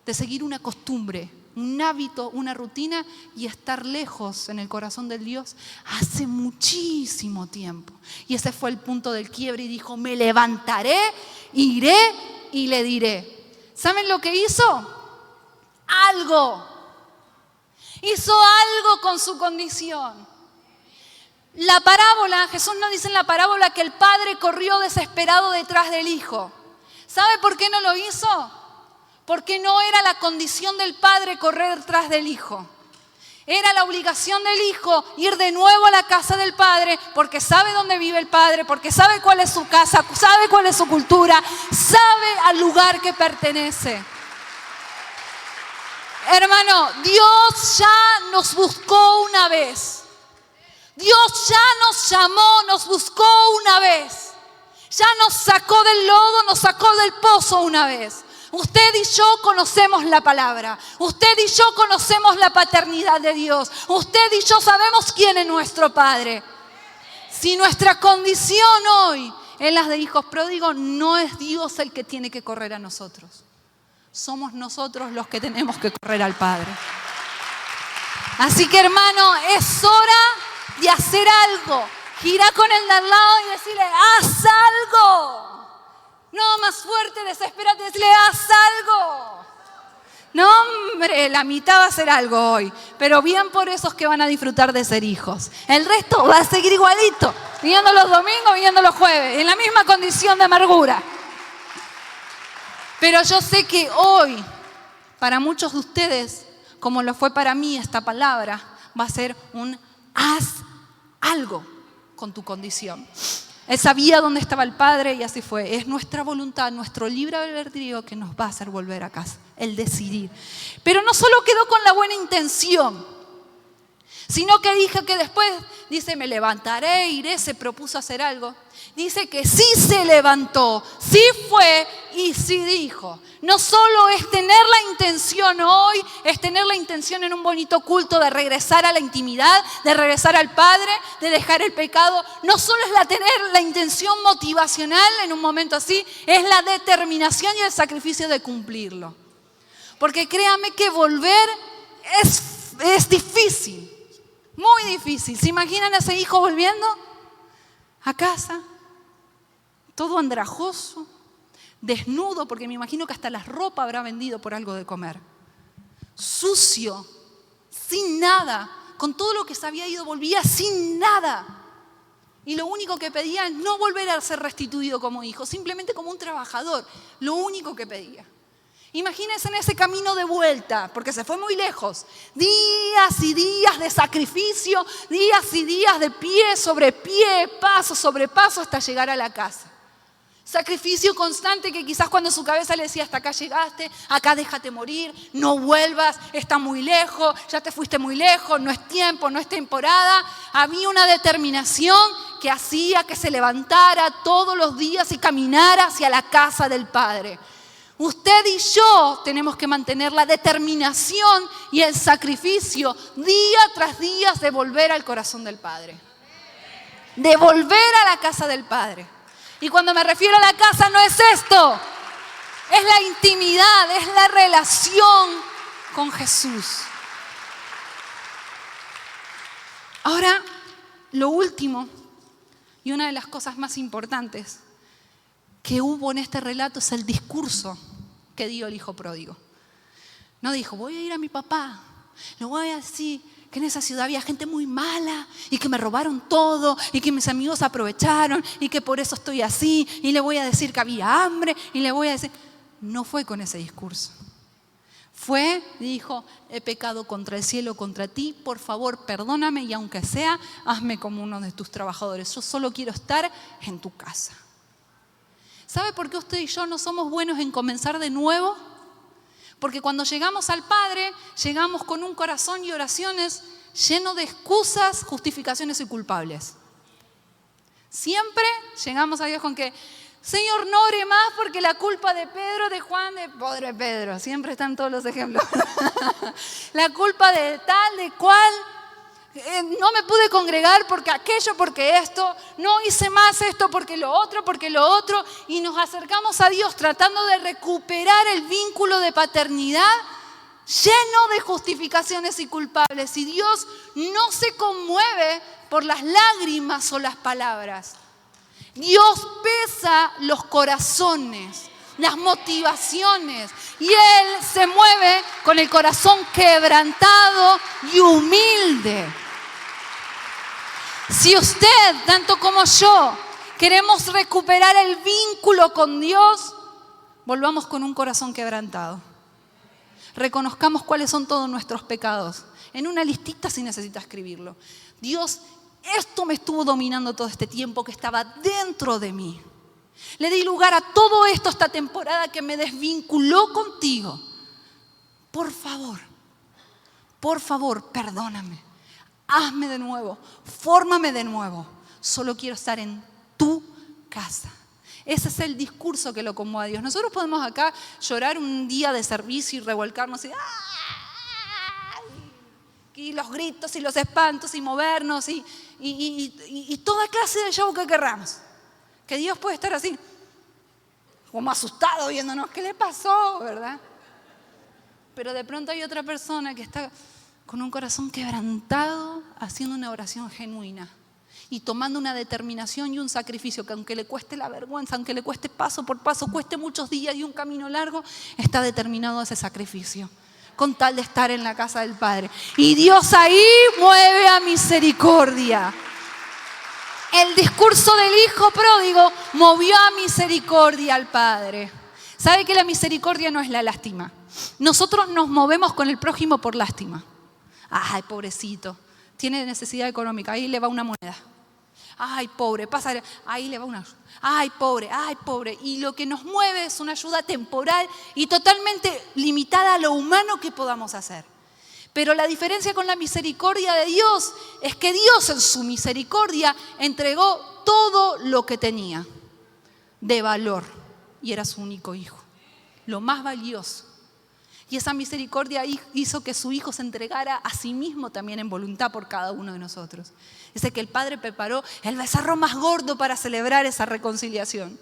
de seguir una costumbre, un hábito, una rutina y estar lejos en el corazón del Dios hace muchísimo tiempo. Y ese fue el punto del quiebre y dijo, me levantaré, iré y le diré. ¿Saben lo que hizo? Algo. Hizo algo con su condición. La parábola, Jesús nos dice en la parábola que el padre corrió desesperado detrás del hijo. ¿Sabe por qué no lo hizo? Porque no era la condición del padre correr detrás del hijo. Era la obligación del hijo ir de nuevo a la casa del padre porque sabe dónde vive el padre, porque sabe cuál es su casa, sabe cuál es su cultura, sabe al lugar que pertenece. Hermano, Dios ya nos buscó una vez. Dios ya nos llamó, nos buscó una vez. Ya nos sacó del lodo, nos sacó del pozo una vez. Usted y yo conocemos la palabra. Usted y yo conocemos la paternidad de Dios. Usted y yo sabemos quién es nuestro Padre. Si nuestra condición hoy es la de hijos pródigos, no es Dios el que tiene que correr a nosotros. Somos nosotros los que tenemos que correr al Padre. Así que, hermano, es hora de hacer algo. Gira con el de al lado y decirle, haz algo. No, más fuerte, desesperate, decirle, haz algo. No, hombre, la mitad va a hacer algo hoy. Pero bien por esos que van a disfrutar de ser hijos. El resto va a seguir igualito. Viniendo los domingos, viniendo los jueves. En la misma condición de amargura. Pero yo sé que hoy, para muchos de ustedes, como lo fue para mí esta palabra, va a ser un haz algo con tu condición. Él sabía dónde estaba el Padre y así fue. Es nuestra voluntad, nuestro libre albedrío que nos va a hacer volver a casa, el decidir. Pero no solo quedó con la buena intención, sino que dijo que después, dice, me levantaré, iré, se propuso hacer algo. Dice que sí se levantó, sí fue y sí dijo. No solo es tener la intención hoy, es tener la intención en un bonito culto de regresar a la intimidad, de regresar al Padre, de dejar el pecado. No solo es tener la intención motivacional en un momento así, es la determinación y el sacrificio de cumplirlo. Porque créame que volver es difícil, muy difícil. ¿Se imaginan a ese hijo volviendo a casa? Todo andrajoso, desnudo, porque me imagino que hasta la ropa habrá vendido por algo de comer. Sucio, sin nada, con todo lo que se había ido, volvía sin nada. Y lo único que pedía es no volver a ser restituido como hijo, simplemente como un trabajador, lo único que pedía. Imagínense en ese camino de vuelta, porque se fue muy lejos. Días y días de sacrificio, días y días de pie sobre pie, paso sobre paso hasta llegar a la casa. Sacrificio constante que quizás cuando su cabeza le decía hasta acá llegaste, acá déjate morir, no vuelvas, está muy lejos, ya te fuiste muy lejos, no es tiempo, no es temporada. Había una determinación que hacía que se levantara todos los días y caminara hacia la casa del Padre. Usted y yo tenemos que mantener la determinación y el sacrificio día tras día de volver al corazón del Padre. De volver a la casa del Padre. Y cuando me refiero a la casa no es esto, es la intimidad, es la relación con Jesús. Ahora, lo último y una de las cosas más importantes que hubo en este relato es el discurso que dio el hijo pródigo. No dijo, voy a ir a mi papá, le voy a decir que en esa ciudad había gente muy mala y que me robaron todo y que mis amigos aprovecharon y que por eso estoy así y le voy a decir que había hambre y le voy a decir... No fue con ese discurso. Fue, dijo, he pecado contra el cielo, contra ti, por favor perdóname y aunque sea, hazme como uno de tus trabajadores. Yo solo quiero estar en tu casa. ¿Sabe por qué usted y yo no somos buenos en comenzar de nuevo? Porque cuando llegamos al Padre, llegamos con un corazón y oraciones lleno de excusas, justificaciones y culpables. Siempre llegamos a Dios con que, Señor, no ore más porque la culpa de Pedro, de Juan, de pobre Pedro. Siempre están todos los ejemplos. La culpa de tal, de cual. No me pude congregar porque aquello, porque esto. No hice más esto porque lo otro. Y nos acercamos a Dios tratando de recuperar el vínculo de paternidad lleno de justificaciones y culpables. Y Dios no se conmueve por las lágrimas o las palabras. Dios pesa los corazones, las motivaciones, y Él se mueve con el corazón quebrantado y humilde. Si usted, tanto como yo, queremos recuperar el vínculo con Dios, volvamos con un corazón quebrantado. Reconozcamos cuáles son todos nuestros pecados. En una listita si necesita escribirlo. Dios, esto me estuvo dominando todo este tiempo que estaba dentro de mí. Le di lugar a todo esto esta temporada que me desvinculó contigo. Por favor, perdóname. Hazme de nuevo, fórmame de nuevo. Solo quiero estar en tu casa. Ese es el discurso que lo conmueve a Dios. Nosotros podemos acá llorar un día de servicio y revolcarnos y los gritos y los espantos y movernos y toda clase de show que querramos. Que Dios puede estar así, como asustado viéndonos, ¿qué le pasó? ¿Verdad? Pero de pronto hay otra persona que está con un corazón quebrantado, haciendo una oración genuina y tomando una determinación y un sacrificio que aunque le cueste la vergüenza, aunque le cueste paso por paso, cueste muchos días y un camino largo, está determinado a ese sacrificio con tal de estar en la casa del Padre. Y Dios ahí mueve a misericordia. El discurso del hijo pródigo movió a misericordia al Padre. ¿Sabe que la misericordia no es la lástima? Nosotros nos movemos con el prójimo por lástima. Ay, pobrecito, tiene necesidad económica, ahí le va una moneda. Ay, pobre, pásale, ahí le va una ayuda. Ay, pobre. Y lo que nos mueve es una ayuda temporal y totalmente limitada a lo humano que podamos hacer. Pero la diferencia con la misericordia de Dios es que Dios en su misericordia entregó todo lo que tenía de valor y era su único hijo, lo más valioso. Y esa misericordia hizo que su hijo se entregara a sí mismo también en voluntad por cada uno de nosotros. Dice que el Padre preparó el becerro más gordo para celebrar esa reconciliación.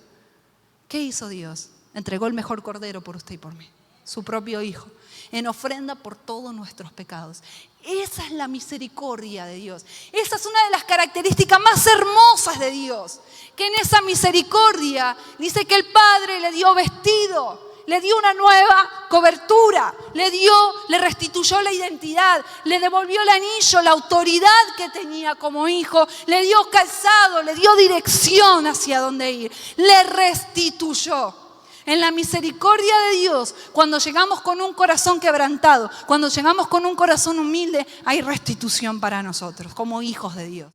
¿Qué hizo Dios? Entregó el mejor cordero por usted y por mí, su propio hijo, en ofrenda por todos nuestros pecados. Esa es la misericordia de Dios. Esa es una de las características más hermosas de Dios. Que en esa misericordia dice que el Padre le dio vestido, le dio una nueva cobertura, le restituyó la identidad, le devolvió el anillo, la autoridad que tenía como hijo, le dio calzado, le dio dirección hacia dónde ir, le restituyó. En la misericordia de Dios, cuando llegamos con un corazón quebrantado, cuando llegamos con un corazón humilde, hay restitución para nosotros como hijos de Dios.